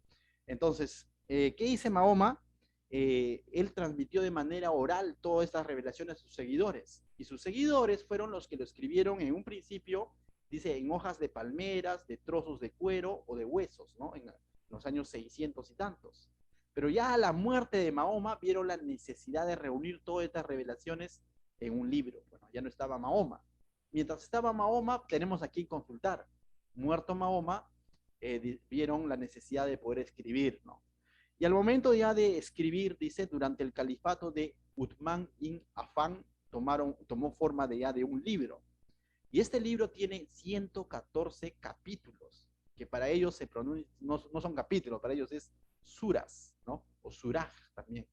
Entonces, ¿qué dice Mahoma? Él transmitió de manera oral todas estas revelaciones a sus seguidores. Y sus seguidores fueron los que lo escribieron en un principio, dice, en hojas de palmeras, de trozos de cuero o de huesos, ¿no? En los años 600 y tantos. Pero ya a la muerte de Mahoma vieron la necesidad de reunir todas estas revelaciones en un libro. Bueno, ya no estaba Mahoma. Mientras estaba Mahoma, tenemos aquí consultar. Muerto Mahoma, vieron la necesidad de poder escribir, ¿no? Y al momento ya de escribir, dice, durante el califato de Uthman ibn Affan, tomó forma de ya de un libro. Y este libro tiene 114 capítulos, que para ellos se pronuncian, no son capítulos, para ellos es suras, ¿no? O surah también.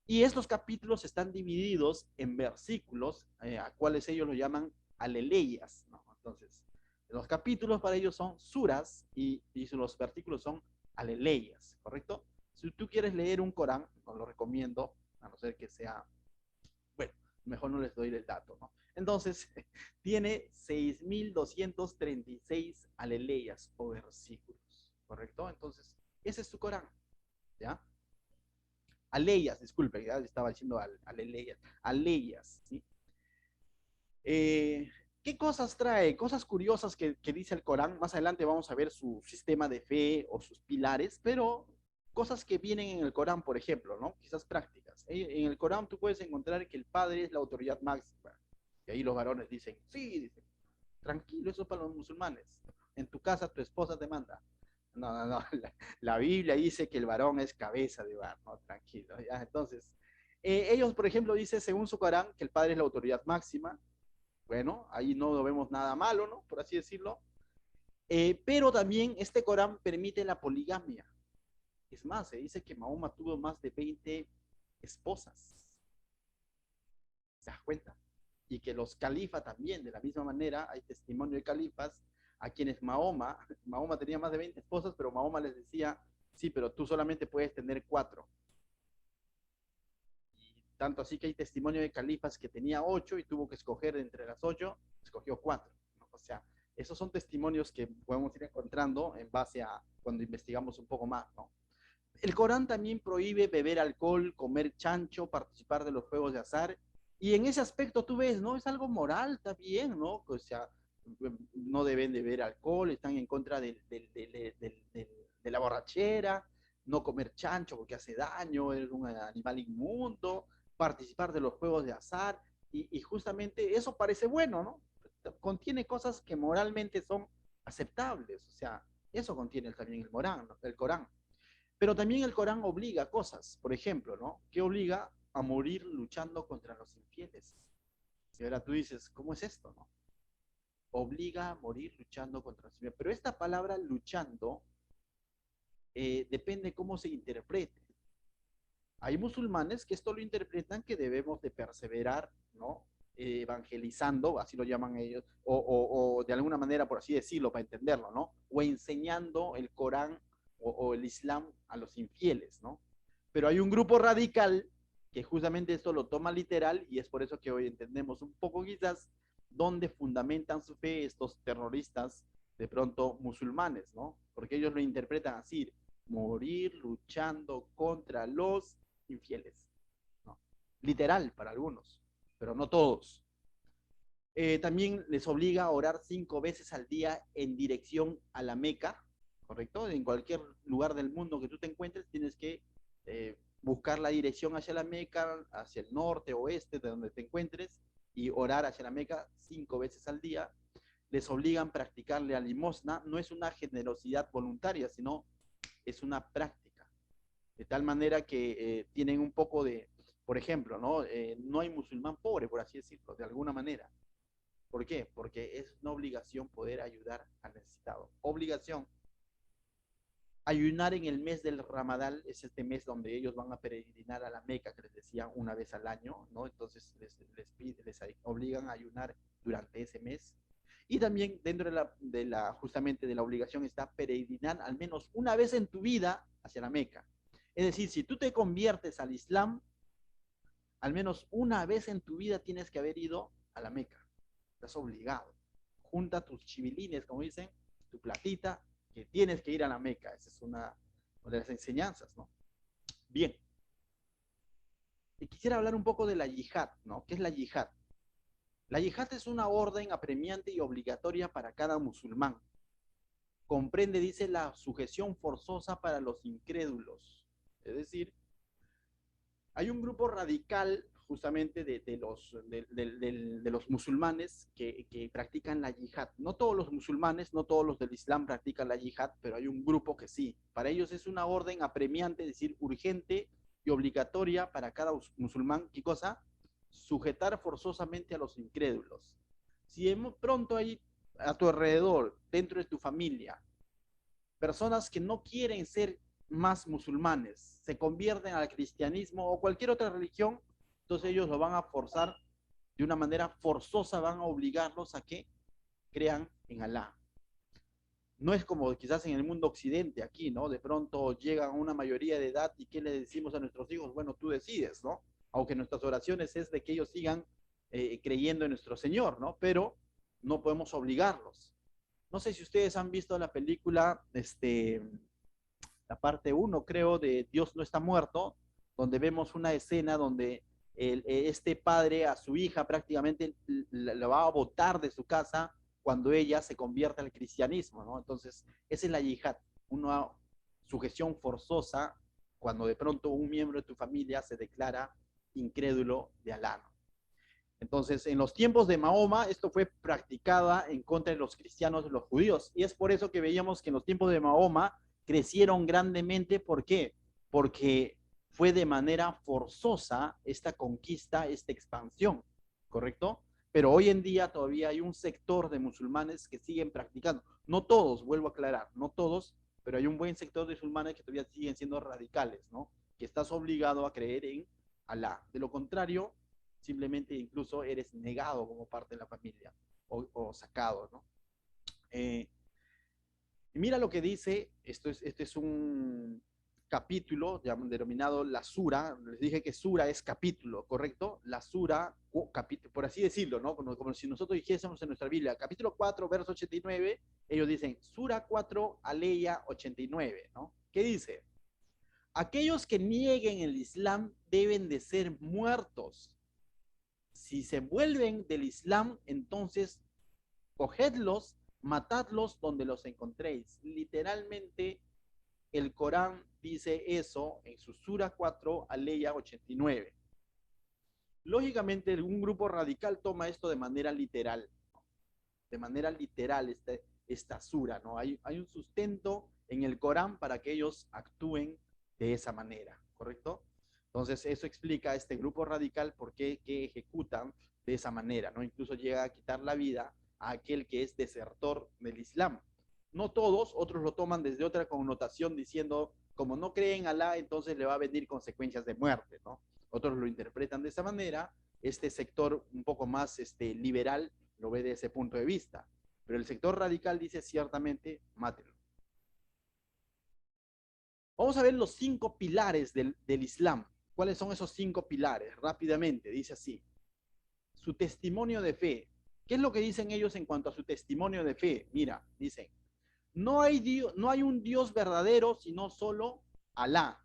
Y estos capítulos están divididos en versículos, a cuales ellos lo llaman aleleyas, ¿no? Entonces, los capítulos para ellos son suras y los versículos son aleleyas, ¿correcto? Si tú quieres leer un Corán, no lo recomiendo, a no ser que sea, bueno, mejor no les doy el dato, ¿no? Entonces, tiene 6.236 aleleyas o versículos, ¿correcto? Entonces, ese es tu Corán, ¿ya? Aleyas, disculpe, ya estaba diciendo aleleyas, aleyas, ¿sí? ¿Qué cosas trae? Cosas curiosas que dice el Corán. Más adelante vamos a ver su sistema de fe o sus pilares, pero cosas que vienen en el Corán, por ejemplo, ¿no? Quizás prácticas. En el Corán tú puedes encontrar que el padre es la autoridad máxima. Y ahí los varones dicen, sí, dicen, tranquilo, eso es para los musulmanes. En tu casa tu esposa te manda. No, no, no. La Biblia dice que el varón es cabeza de hogar, no, tranquilo. ¿Ya? Entonces, ellos, por ejemplo, dicen, según su Corán, que el padre es la autoridad máxima. Bueno, ahí no vemos nada malo, ¿no? Por así decirlo. Pero también este Corán permite la poligamia. Es más, se dice que Mahoma tuvo más de 20 esposas. ¿Se das cuenta? Y que los califas también, de la misma manera, hay testimonio de califas a quienes Mahoma tenía más de 20 esposas, pero Mahoma les decía, sí, pero tú solamente puedes tener 4. Y tanto así que hay testimonio de califas que tenía 8 y tuvo que escoger entre las 8, escogió 4. ¿No? O sea, esos son testimonios que podemos ir encontrando en base a cuando investigamos un poco más, ¿no? El Corán también prohíbe beber alcohol, comer chancho, participar de los juegos de azar. Y en ese aspecto tú ves, ¿no? Es algo moral, está bien, ¿no? O sea, no deben de beber alcohol, están en contra de la borrachera, no comer chancho porque hace daño, es un animal inmundo, participar de los juegos de azar. Y justamente eso parece bueno, ¿no? Contiene cosas que moralmente son aceptables, o sea, eso contiene también el Corán. Pero también el Corán obliga cosas, por ejemplo, ¿no? Que obliga a morir luchando contra los infieles. Y ahora tú dices, ¿cómo es esto, no? Obliga a morir luchando contra los infieles. Pero esta palabra luchando depende cómo se interprete. Hay musulmanes que esto lo interpretan que debemos de perseverar, ¿no? Evangelizando, así lo llaman ellos, o de alguna manera, por así decirlo, para entenderlo, ¿no? O enseñando el Corán o el Islam a los infieles, ¿no? Pero hay un grupo radical que justamente esto lo toma literal y es por eso que hoy entendemos un poco quizás dónde fundamentan su fe estos terroristas de pronto musulmanes, ¿no? Porque ellos lo interpretan así, morir luchando contra los infieles, ¿no? Literal para algunos, pero no todos. También les obliga a orar 5 veces al día en dirección a la Meca, ¿correcto? En cualquier lugar del mundo que tú te encuentres, tienes que buscar la dirección hacia la Meca, hacia el norte, oeste, de donde te encuentres, y orar hacia la Meca 5 veces al día. Les obligan a practicar la limosna, no es una generosidad voluntaria, sino es una práctica. De tal manera que tienen un poco de, por ejemplo, ¿no? No hay musulmán pobre, por así decirlo, de alguna manera. ¿Por qué? Porque es una obligación poder ayudar al necesitado. Obligación. Ayunar en el mes del Ramadán es este mes donde ellos van a peregrinar a la Meca, que les decía una vez al año, ¿no? Entonces les obligan a ayunar durante ese mes. Y también dentro justamente de la obligación está peregrinar al menos una vez en tu vida hacia la Meca. Es decir, si tú te conviertes al Islam, al menos una vez en tu vida tienes que haber ido a la Meca. Estás obligado. Junta tus chivilines, como dicen, tu platita, que tienes que ir a la Meca. Esa es una de las enseñanzas, ¿no? Bien. Y quisiera hablar un poco de la yihad, ¿no? ¿Qué es la yihad? La yihad es una orden apremiante y obligatoria para cada musulmán. Comprende, dice, la sujeción forzosa para los incrédulos. Es decir, hay un grupo radical justamente de los musulmanes que practican la yihad. No todos los musulmanes, no todos los del Islam practican la yihad, pero hay un grupo que sí. Para ellos es una orden apremiante, es decir, urgente y obligatoria para cada musulmán. ¿Qué cosa? Sujetar forzosamente a los incrédulos. Si pronto hay a tu alrededor, dentro de tu familia, personas que no quieren ser más musulmanes, se convierten al cristianismo o cualquier otra religión, entonces ellos lo van a forzar de una manera forzosa, van a obligarlos a que crean en Alá. No es como quizás en el mundo occidente aquí, ¿no? De pronto llegan a una mayoría de edad y ¿qué le decimos a nuestros hijos? Bueno, tú decides, ¿no? Aunque nuestras oraciones es de que ellos sigan creyendo en nuestro Señor, ¿no? Pero no podemos obligarlos. No sé si ustedes han visto la película, la parte uno creo, de Dios no está muerto, donde vemos una escena donde este padre a su hija prácticamente la va a botar de su casa cuando ella se convierte al cristianismo, ¿no? Entonces, esa es la yihad, una sujeción forzosa cuando de pronto un miembro de tu familia se declara incrédulo de Alá, ¿no? Entonces, en los tiempos de Mahoma, esto fue practicada en contra de los cristianos y los judíos. Y es por eso que veíamos que en los tiempos de Mahoma crecieron grandemente. ¿Por qué? Porque fue de manera forzosa esta conquista, esta expansión, ¿correcto? Pero hoy en día todavía hay un sector de musulmanes que siguen practicando. No todos, vuelvo a aclarar, no todos, pero hay un buen sector de musulmanes que todavía siguen siendo radicales, ¿no? Que estás obligado a creer en Alá. De lo contrario, simplemente incluso eres negado como parte de la familia o sacado, ¿no? Eh, mira lo que dice, este es un capítulo denominado la sura, les dije que sura es capítulo, ¿correcto? La sura, por así decirlo, ¿no? Como si nosotros dijésemos en nuestra Biblia, capítulo 4, verso 89, ellos dicen, sura 4, aleya 89, ¿no? ¿Qué dice? Aquellos que nieguen el Islam deben de ser muertos. Si se vuelven del Islam, entonces cogedlos, matadlos donde los encontréis. Literalmente, el Corán dice eso en su Sura 4, aleya 89. Lógicamente, un grupo radical toma esto de manera literal. De manera literal, esta sura, ¿no? Hay un sustento en el Corán para que ellos actúen de esa manera, ¿correcto? Entonces, eso explica a este grupo radical por qué que ejecutan de esa manera, ¿no? Incluso llega a quitar la vida a aquel que es desertor del Islam. No todos, otros lo toman desde otra connotación diciendo, como no creen en Alá, entonces le va a venir consecuencias de muerte, ¿no? Otros lo interpretan de esa manera. Este sector un poco más liberal lo ve de ese punto de vista. Pero el sector radical dice ciertamente, mátelo. Vamos a ver los 5 pilares del Islam. ¿Cuáles son esos 5 pilares? Rápidamente, dice así. Su testimonio de fe. ¿Qué es lo que dicen ellos en cuanto a su testimonio de fe? Mira, dicen, no hay un Dios verdadero sino solo Alá.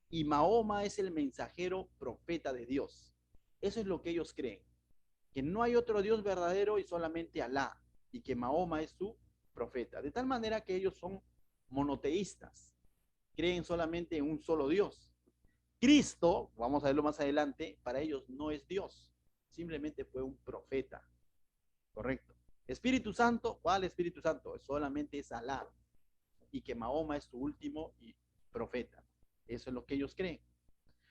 Y Mahoma es el mensajero profeta de Dios. Eso es lo que ellos creen. Que no hay otro Dios verdadero y solamente Alá. Y que Mahoma es su profeta. De tal manera que ellos son monoteístas. Creen solamente en un solo Dios. Cristo, vamos a verlo más adelante, para ellos no es Dios. Simplemente fue un profeta. Correcto. Espíritu Santo, ¿cuál Espíritu Santo? Solamente es Alá. Y que Mahoma es su último profeta. Eso es lo que ellos creen.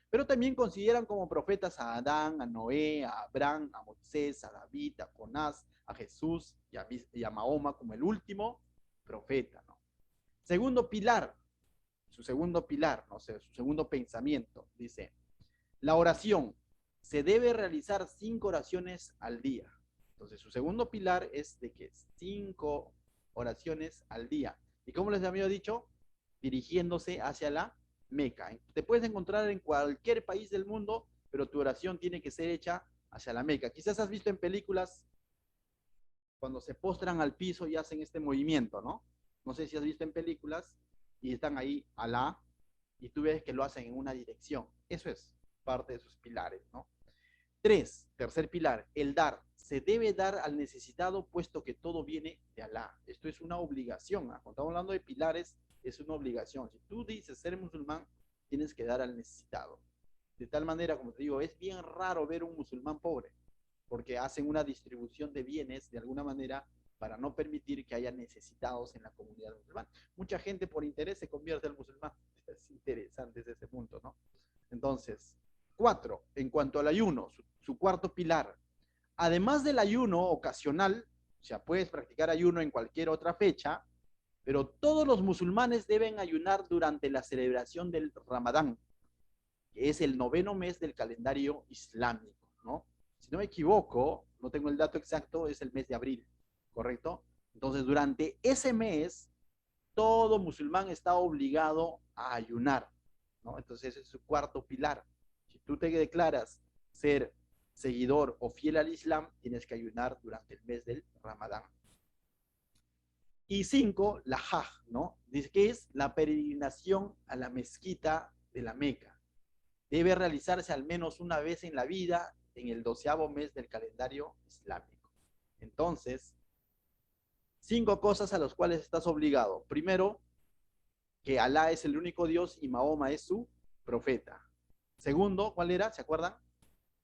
Pero también consideran como profetas a Adán, a Noé, a Abraham, a Moisés, a David, a Jonás, a Jesús y a Mahoma como el último profeta, ¿no? Segundo pilar, su segundo pilar, ¿no? O sea, su segundo pensamiento, dice, la oración se debe realizar 5 oraciones al día. Entonces, su segundo pilar es de que 5 oraciones al día. ¿Y como les había dicho? Dirigiéndose hacia la Meca. Te puedes encontrar en cualquier país del mundo, pero tu oración tiene que ser hecha hacia la Meca. Quizás has visto en películas cuando se postran al piso y hacen este movimiento, ¿no? No sé si has visto en películas y están ahí Alá y tú ves que lo hacen en una dirección. Eso es parte de sus pilares, ¿no? 3, tercer pilar, el dar. Se debe dar al necesitado puesto que todo viene de Alá. Esto es una obligación. Cuando estamos hablando de pilares, es una obligación. Si tú dices ser musulmán, tienes que dar al necesitado. De tal manera, como te digo, es bien raro ver un musulmán pobre, porque hacen una distribución de bienes de alguna manera para no permitir que haya necesitados en la comunidad musulmana. Mucha gente por interés se convierte al musulmán. Es interesante desde ese punto, ¿no? Entonces, 4, en cuanto al ayuno, su cuarto pilar. Además del ayuno ocasional, o sea, puedes practicar ayuno en cualquier otra fecha, pero todos los musulmanes deben ayunar durante la celebración del Ramadán, que es el 9º mes del calendario islámico, ¿no? Si no me equivoco, no tengo el dato exacto, es el mes de abril, ¿correcto? Entonces, durante ese mes, todo musulmán está obligado a ayunar, ¿no? Entonces, ese es su cuarto pilar. Si tú te declaras ser seguidor o fiel al Islam, tienes que ayunar durante el mes del Ramadán. Y 5, la Hajj, ¿no? Dice que es la peregrinación a la mezquita de la Meca. Debe realizarse al menos una vez en la vida en el 12º mes del calendario islámico. Entonces, 5 cosas a las cuales estás obligado. Primero, que Alá es el único Dios y Mahoma es su profeta. Segundo, ¿cuál era? ¿Se acuerdan?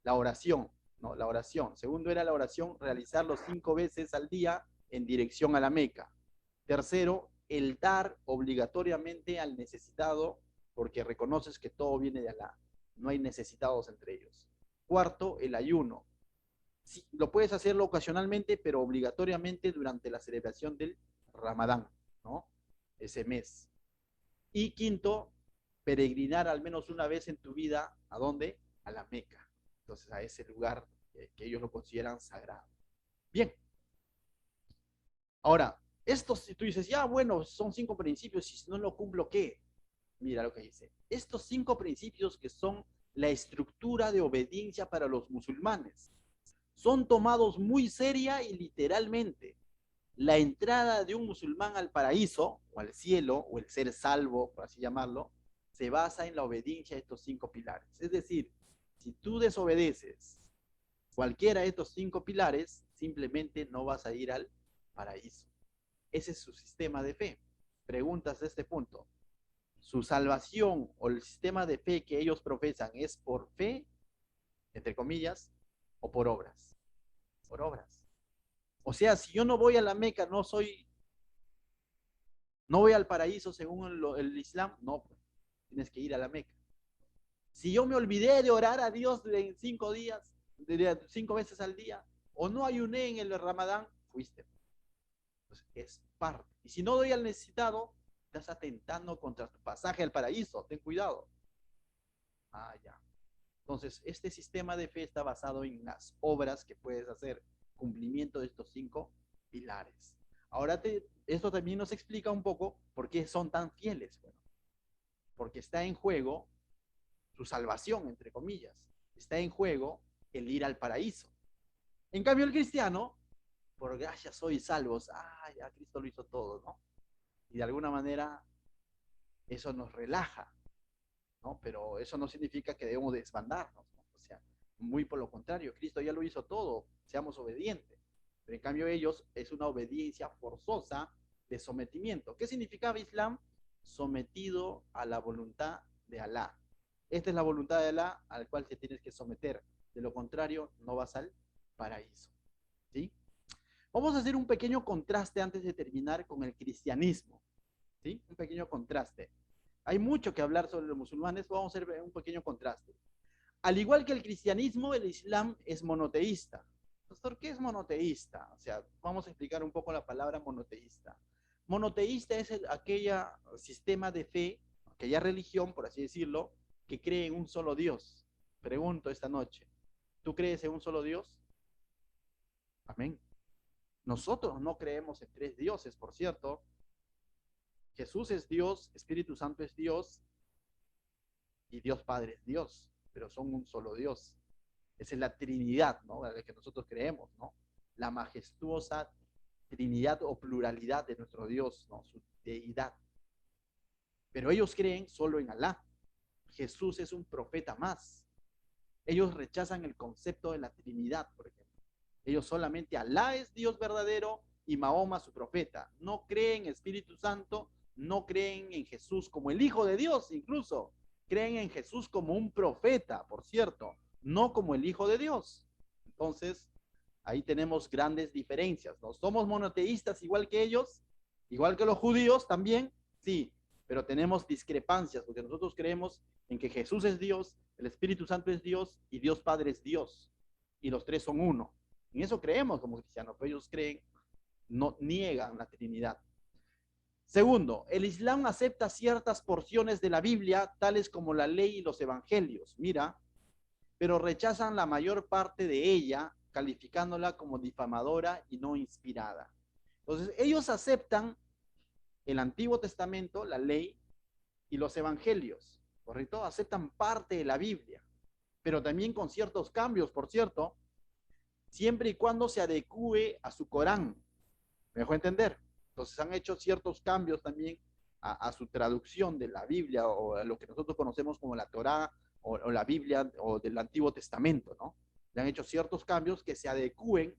La oración, ¿no? La oración. Segundo era la oración, realizarlo 5 veces al día en dirección a la Meca. Tercero, el dar obligatoriamente al necesitado, porque reconoces que todo viene de Alá. No hay necesitados entre ellos. Cuarto, el ayuno. Sí, lo puedes hacerlo ocasionalmente, pero obligatoriamente durante la celebración del Ramadán, ¿no? Ese mes. Y quinto, peregrinar al menos una vez en tu vida, ¿a dónde? A la Meca. Entonces, a ese lugar que ellos lo consideran sagrado. Bien. Ahora, estos, si tú dices, ya, bueno, son 5 principios, y si no lo cumplo, ¿qué? Mira lo que dice. Estos 5 principios que son la estructura de obediencia para los musulmanes son tomados muy seria y literalmente. La entrada de un musulmán al paraíso, o al cielo, o el ser salvo, por así llamarlo, se basa en la obediencia a estos 5 pilares. Es decir, si tú desobedeces cualquiera de estos 5 pilares, simplemente no vas a ir al paraíso. Ese es su sistema de fe. Preguntas de este punto. ¿Su salvación o el sistema de fe que ellos profesan es por fe, entre comillas, o por obras? Por obras. O sea, si yo no voy a la Meca, no voy al paraíso según el Islam, no, pues, tienes que ir a la Meca. Si yo me olvidé de orar a Dios en 5 días, 5 veces al día, o no ayuné en el Ramadán, fuiste. Pues es parte. Y si no doy al necesitado, estás atentando contra tu pasaje al paraíso. Ten cuidado. Ah, ya. Entonces, este sistema de fe está basado en las obras que puedes hacer, cumplimiento de estos 5 pilares. Ahora, esto también nos explica un poco por qué son tan fieles. Bueno, porque está en juego su salvación, entre comillas. Está en juego el ir al paraíso. En cambio, el cristiano, por gracia soy salvos. Ah, ya Cristo lo hizo todo, ¿no? Y de alguna manera eso nos relaja, ¿no? Pero eso no significa que debemos desbandarnos, ¿no? O sea, muy por lo contrario, Cristo ya lo hizo todo, seamos obedientes. Pero en cambio ellos es una obediencia forzosa de sometimiento. ¿Qué significaba Islam? Sometido a la voluntad de Alá. Esta es la voluntad de Alá al cual te tienes que someter. De lo contrario, no vas al paraíso. ¿Sí? Vamos a hacer un pequeño contraste antes de terminar con el cristianismo. ¿Sí? Un pequeño contraste. Hay mucho que hablar sobre los musulmanes, vamos a hacer un pequeño contraste. Al igual que el cristianismo, el islam es monoteísta. Pastor, ¿qué es monoteísta? O sea, vamos a explicar un poco la palabra monoteísta. Monoteísta es aquella sistema de fe, aquella religión, por así decirlo, que cree en un solo Dios. Pregunto esta noche, ¿tú crees en un solo Dios? Amén. Nosotros no creemos en 3 dioses, por cierto. Jesús es Dios, Espíritu Santo es Dios y Dios Padre es Dios, pero son un solo Dios. Esa es la Trinidad, ¿no? La que nosotros creemos, ¿no? La majestuosa Trinidad o pluralidad de nuestro Dios, ¿no? Su deidad. Pero ellos creen solo en Alá. Jesús es un profeta más. Ellos rechazan el concepto de la Trinidad, por ejemplo. Ellos solamente Alá es Dios verdadero y Mahoma su profeta. No creen en Espíritu Santo, no creen en Jesús como el Hijo de Dios, incluso. Creen en Jesús como un profeta, por cierto, no como el Hijo de Dios. Entonces, ahí tenemos grandes diferencias, ¿no? ¿Somos monoteístas igual que ellos? Igual que los judíos también, sí, pero tenemos discrepancias porque nosotros creemos en que Jesús es Dios, el Espíritu Santo es Dios y Dios Padre es Dios. Y los 3 son uno. En eso creemos como cristianos, pero ellos creen, no niegan la Trinidad. Segundo, el Islam acepta ciertas porciones de la Biblia, tales como la ley y los evangelios, mira, pero rechazan la mayor parte de ella, calificándola como difamadora y no inspirada. Entonces, ellos aceptan el Antiguo Testamento, la ley y los evangelios, ¿correcto? Aceptan parte de la Biblia, pero también con ciertos cambios, por cierto, siempre y cuando se adecue a su Corán. ¿Me dejó entender? Entonces han hecho ciertos cambios también a su traducción de la Biblia o a lo que nosotros conocemos como la Torá o la Biblia o del Antiguo Testamento, ¿no? Le han hecho ciertos cambios que se adecúen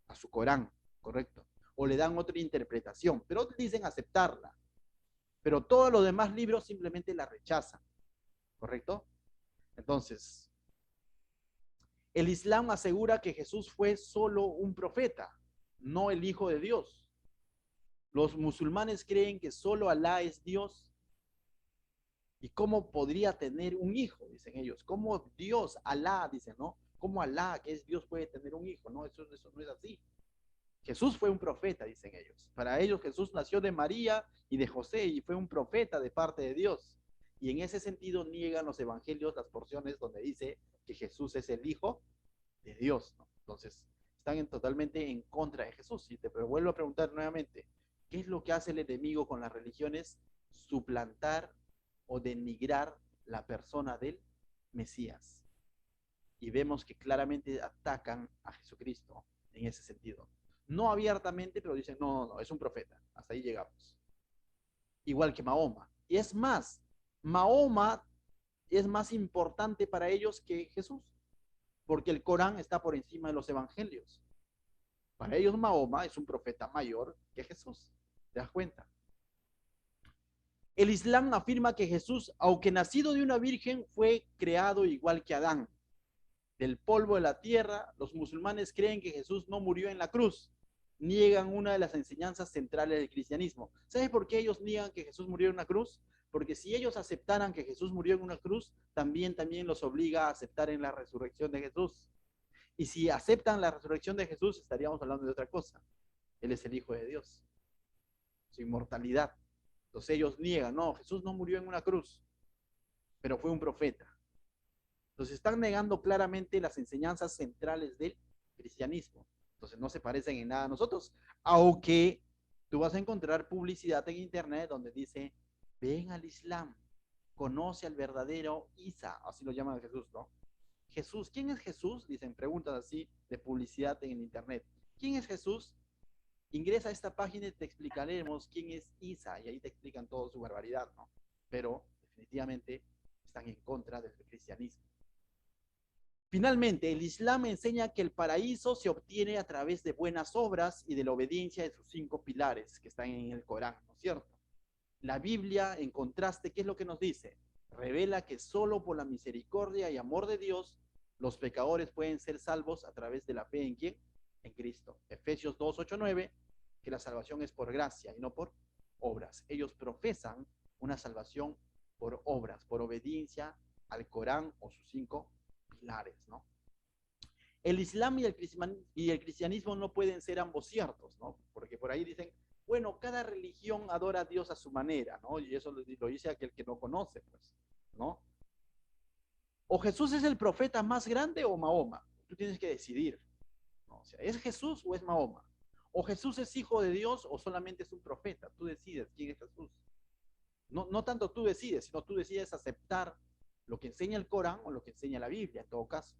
a su Corán, ¿correcto? O le dan otra interpretación, pero dicen aceptarla. pero todos los demás libros simplemente la rechazan, ¿correcto? Entonces, el Islam asegura que Jesús fue solo un profeta, no el Hijo de Dios. Los musulmanes creen que solo Alá es Dios. ¿Y cómo podría tener un hijo? Dicen ellos. ¿Cómo Dios, Alá, dicen, ¿no? ¿Cómo Alá, que es Dios, puede tener un hijo? No, eso no es así. Jesús fue un profeta, dicen ellos. Para ellos Jesús nació de María y de José y fue un profeta de parte de Dios. Y en ese sentido niegan los evangelios las porciones donde dice que Jesús es el Hijo de Dios, ¿no? Entonces, están totalmente en contra de Jesús. Y te vuelvo a preguntar nuevamente, ¿qué es lo que hace el enemigo con las religiones? Suplantar o denigrar la persona del Mesías. Y vemos que claramente atacan a Jesucristo en ese sentido. No abiertamente, pero dicen, no, es un profeta. Hasta ahí llegamos. Igual que Mahoma. Y es más, Mahoma es más importante para ellos que Jesús, porque el Corán está por encima de los evangelios. Para ellos Mahoma es un profeta mayor que Jesús. ¿Te das cuenta? El Islam afirma que Jesús, aunque nacido de una virgen, fue creado igual que Adán. Del polvo de la tierra, los musulmanes creen que Jesús no murió en la cruz. Niegan una de las enseñanzas centrales del cristianismo. ¿Sabes por qué ellos niegan que Jesús murió en una cruz? Porque si ellos aceptaran que Jesús murió en una cruz, también los obliga a aceptar en la resurrección de Jesús. Y si aceptan la resurrección de Jesús, estaríamos hablando de otra cosa. Él es el Hijo de Dios, su inmortalidad. Entonces ellos niegan, no, Jesús no murió en una cruz, pero fue un profeta. Entonces están negando claramente las enseñanzas centrales del cristianismo. Entonces no se parecen en nada a nosotros, aunque tú vas a encontrar publicidad en internet donde dice, ven al Islam, conoce al verdadero Isa, así lo llaman a Jesús, ¿no? Jesús, ¿quién es Jesús? Dicen preguntas así de publicidad en el internet. ¿Quién es Jesús? Ingresa a esta página y te explicaremos quién es Isa, y ahí te explican toda su barbaridad, ¿no? Pero definitivamente están en contra del cristianismo. Finalmente, el Islam enseña que el paraíso se obtiene a través de buenas obras y de la obediencia de sus 5 pilares que están en el Corán, ¿no es cierto? La Biblia, en contraste, ¿qué es lo que nos dice? Revela que solo por la misericordia y amor de Dios los pecadores pueden ser salvos a través de la fe en ¿quién? En Cristo. Efesios 2, 8, 9, que la salvación es por gracia y no por obras. Ellos profesan una salvación por obras, por obediencia al Corán o sus 5 pilares, ¿no? El Islam y el cristianismo no pueden ser ambos ciertos, ¿no? Porque por ahí dicen, bueno, cada religión adora a Dios a su manera, ¿no? Y eso lo dice aquel que no conoce, pues, ¿no? O Jesús es el profeta más grande o Mahoma. Tú tienes que decidir, ¿no? O sea, ¿es Jesús o es Mahoma? O Jesús es hijo de Dios o solamente es un profeta. Tú decides quién es Jesús. No, no tanto tú decides, sino tú decides aceptar lo que enseña el Corán o lo que enseña la Biblia, en todo caso.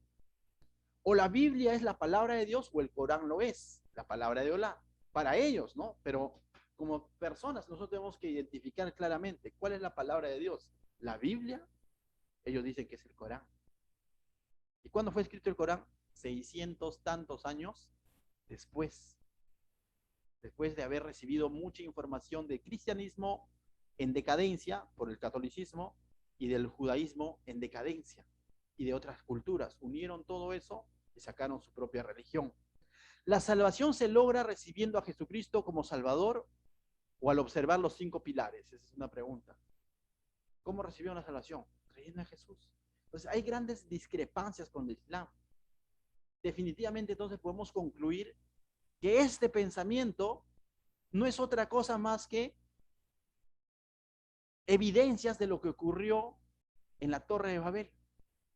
O la Biblia es la palabra de Dios o el Corán lo es, la palabra de Alá, para ellos, ¿no? Pero como personas nosotros tenemos que identificar claramente cuál es la palabra de Dios. La Biblia, ellos dicen que es el Corán. ¿Y cuándo fue escrito el Corán? 600 tantos años después, después de haber recibido mucha información del cristianismo en decadencia por el catolicismo y del judaísmo en decadencia y de otras culturas. Unieron todo eso y sacaron su propia religión. ¿La salvación se logra recibiendo a Jesucristo como Salvador o al observar los 5 pilares? Esa es una pregunta. ¿Cómo recibieron la salvación? Creyendo en Jesús. Entonces hay grandes discrepancias con el Islam. Definitivamente entonces podemos concluir que este pensamiento no es otra cosa más que evidencias de lo que ocurrió en la Torre de Babel.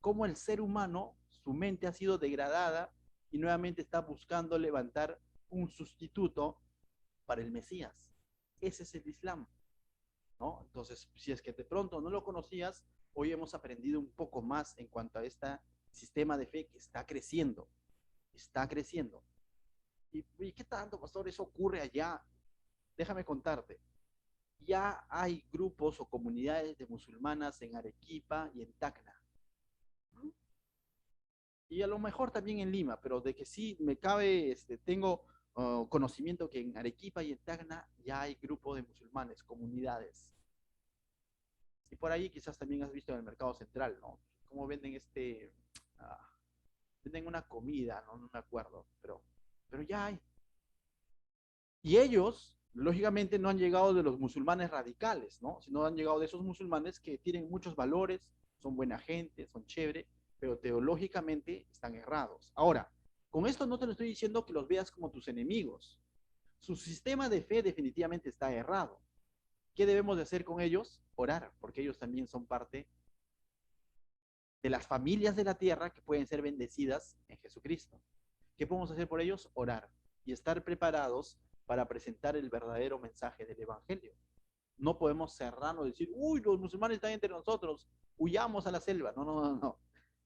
Cómo el ser humano, su mente ha sido degradada y nuevamente está buscando levantar un sustituto para el Mesías. Ese es el Islam, ¿no? Entonces, si es que de pronto no lo conocías, hoy hemos aprendido un poco más en cuanto a este sistema de fe que está creciendo. Está creciendo. ¿Y qué tanto, pastor, eso ocurre allá? Déjame contarte. Ya hay grupos o comunidades de musulmanas en Arequipa y en Tacna. Y a lo mejor también en Lima, pero de que sí me cabe, tengo conocimiento que en Arequipa y en Tacna ya hay grupos de musulmanes, comunidades. Y por ahí quizás también has visto en el mercado central, ¿no? Cómo venden ah, venden una comida, ¿no? No me acuerdo, pero ya hay. Y ellos, lógicamente, no han llegado de los musulmanes radicales, ¿no? Sino han llegado de esos musulmanes que tienen muchos valores, son buena gente, son chévere, pero teológicamente están errados. Ahora, con esto no te lo estoy diciendo que los veas como tus enemigos. Su sistema de fe definitivamente está errado. ¿Qué debemos de hacer con ellos? Orar, porque ellos también son parte de las familias de la tierra que pueden ser bendecidas en Jesucristo. ¿Qué podemos hacer por ellos? Orar y estar preparados para presentar el verdadero mensaje del Evangelio. No podemos cerrarnos y decir, uy, los musulmanes están entre nosotros, huyamos a la selva. No, no, no, no.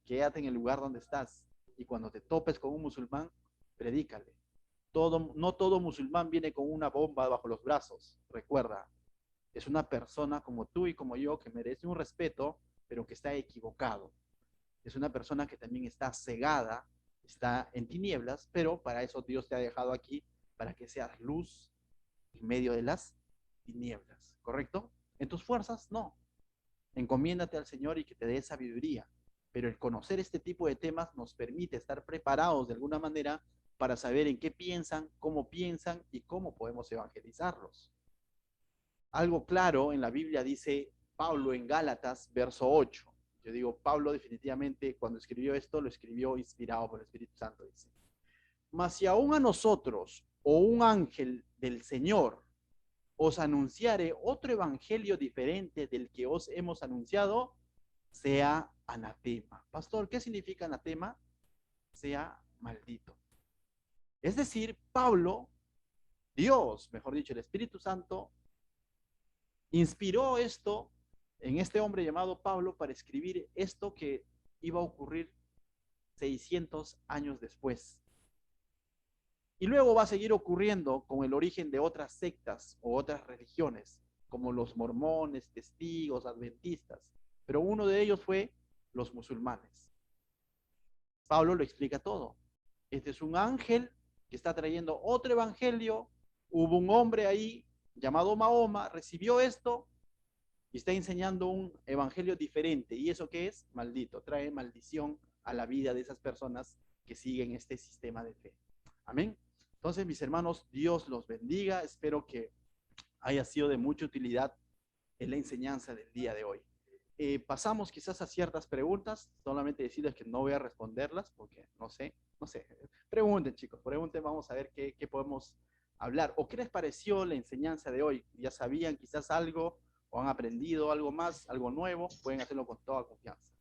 Quédate en el lugar donde estás. Y cuando te topes con un musulmán, predícale. No todo musulmán viene con una bomba bajo los brazos. Recuerda, es una persona como tú y como yo que merece un respeto, pero que está equivocado. Es una persona que también está cegada, está en tinieblas, pero para eso Dios te ha dejado aquí, para que seas luz en medio de las tinieblas, ¿correcto? En tus fuerzas, no. Encomiéndate al Señor y que te dé sabiduría. Pero el conocer este tipo de temas nos permite estar preparados de alguna manera para saber en qué piensan y cómo podemos evangelizarlos. Algo claro en la Biblia dice Pablo en Gálatas, verso 8. Yo digo, Pablo definitivamente cuando escribió esto lo escribió inspirado por el Espíritu Santo, dice. Mas si aún a nosotros o un ángel del Señor os anunciare otro evangelio diferente del que os hemos anunciado, sea anatema. Pastor, ¿qué significa anatema? Sea maldito. Es decir, Pablo, Dios, mejor dicho, el Espíritu Santo, inspiró esto en este hombre llamado Pablo para escribir esto que iba a ocurrir 600 años después. Y luego va a seguir ocurriendo con el origen de otras sectas o otras religiones, como los mormones, testigos, adventistas. Pero uno de ellos fue los musulmanes. Pablo lo explica todo. Este es un ángel que está trayendo otro evangelio. Hubo un hombre ahí llamado Mahoma, recibió esto y está enseñando un evangelio diferente. ¿Y eso qué es? Maldito. Trae maldición a la vida de esas personas que siguen este sistema de fe. Amén. Entonces, mis hermanos, Dios los bendiga. Espero que haya sido de mucha utilidad en la enseñanza del día de hoy. Pasamos quizás a ciertas preguntas, solamente decirles que no voy a responderlas porque no sé. Pregunten, chicos, pregunten, vamos a ver qué podemos hablar. ¿O qué les pareció la enseñanza de hoy? ¿Ya sabían quizás algo o han aprendido algo más, algo nuevo? Pueden hacerlo con toda confianza.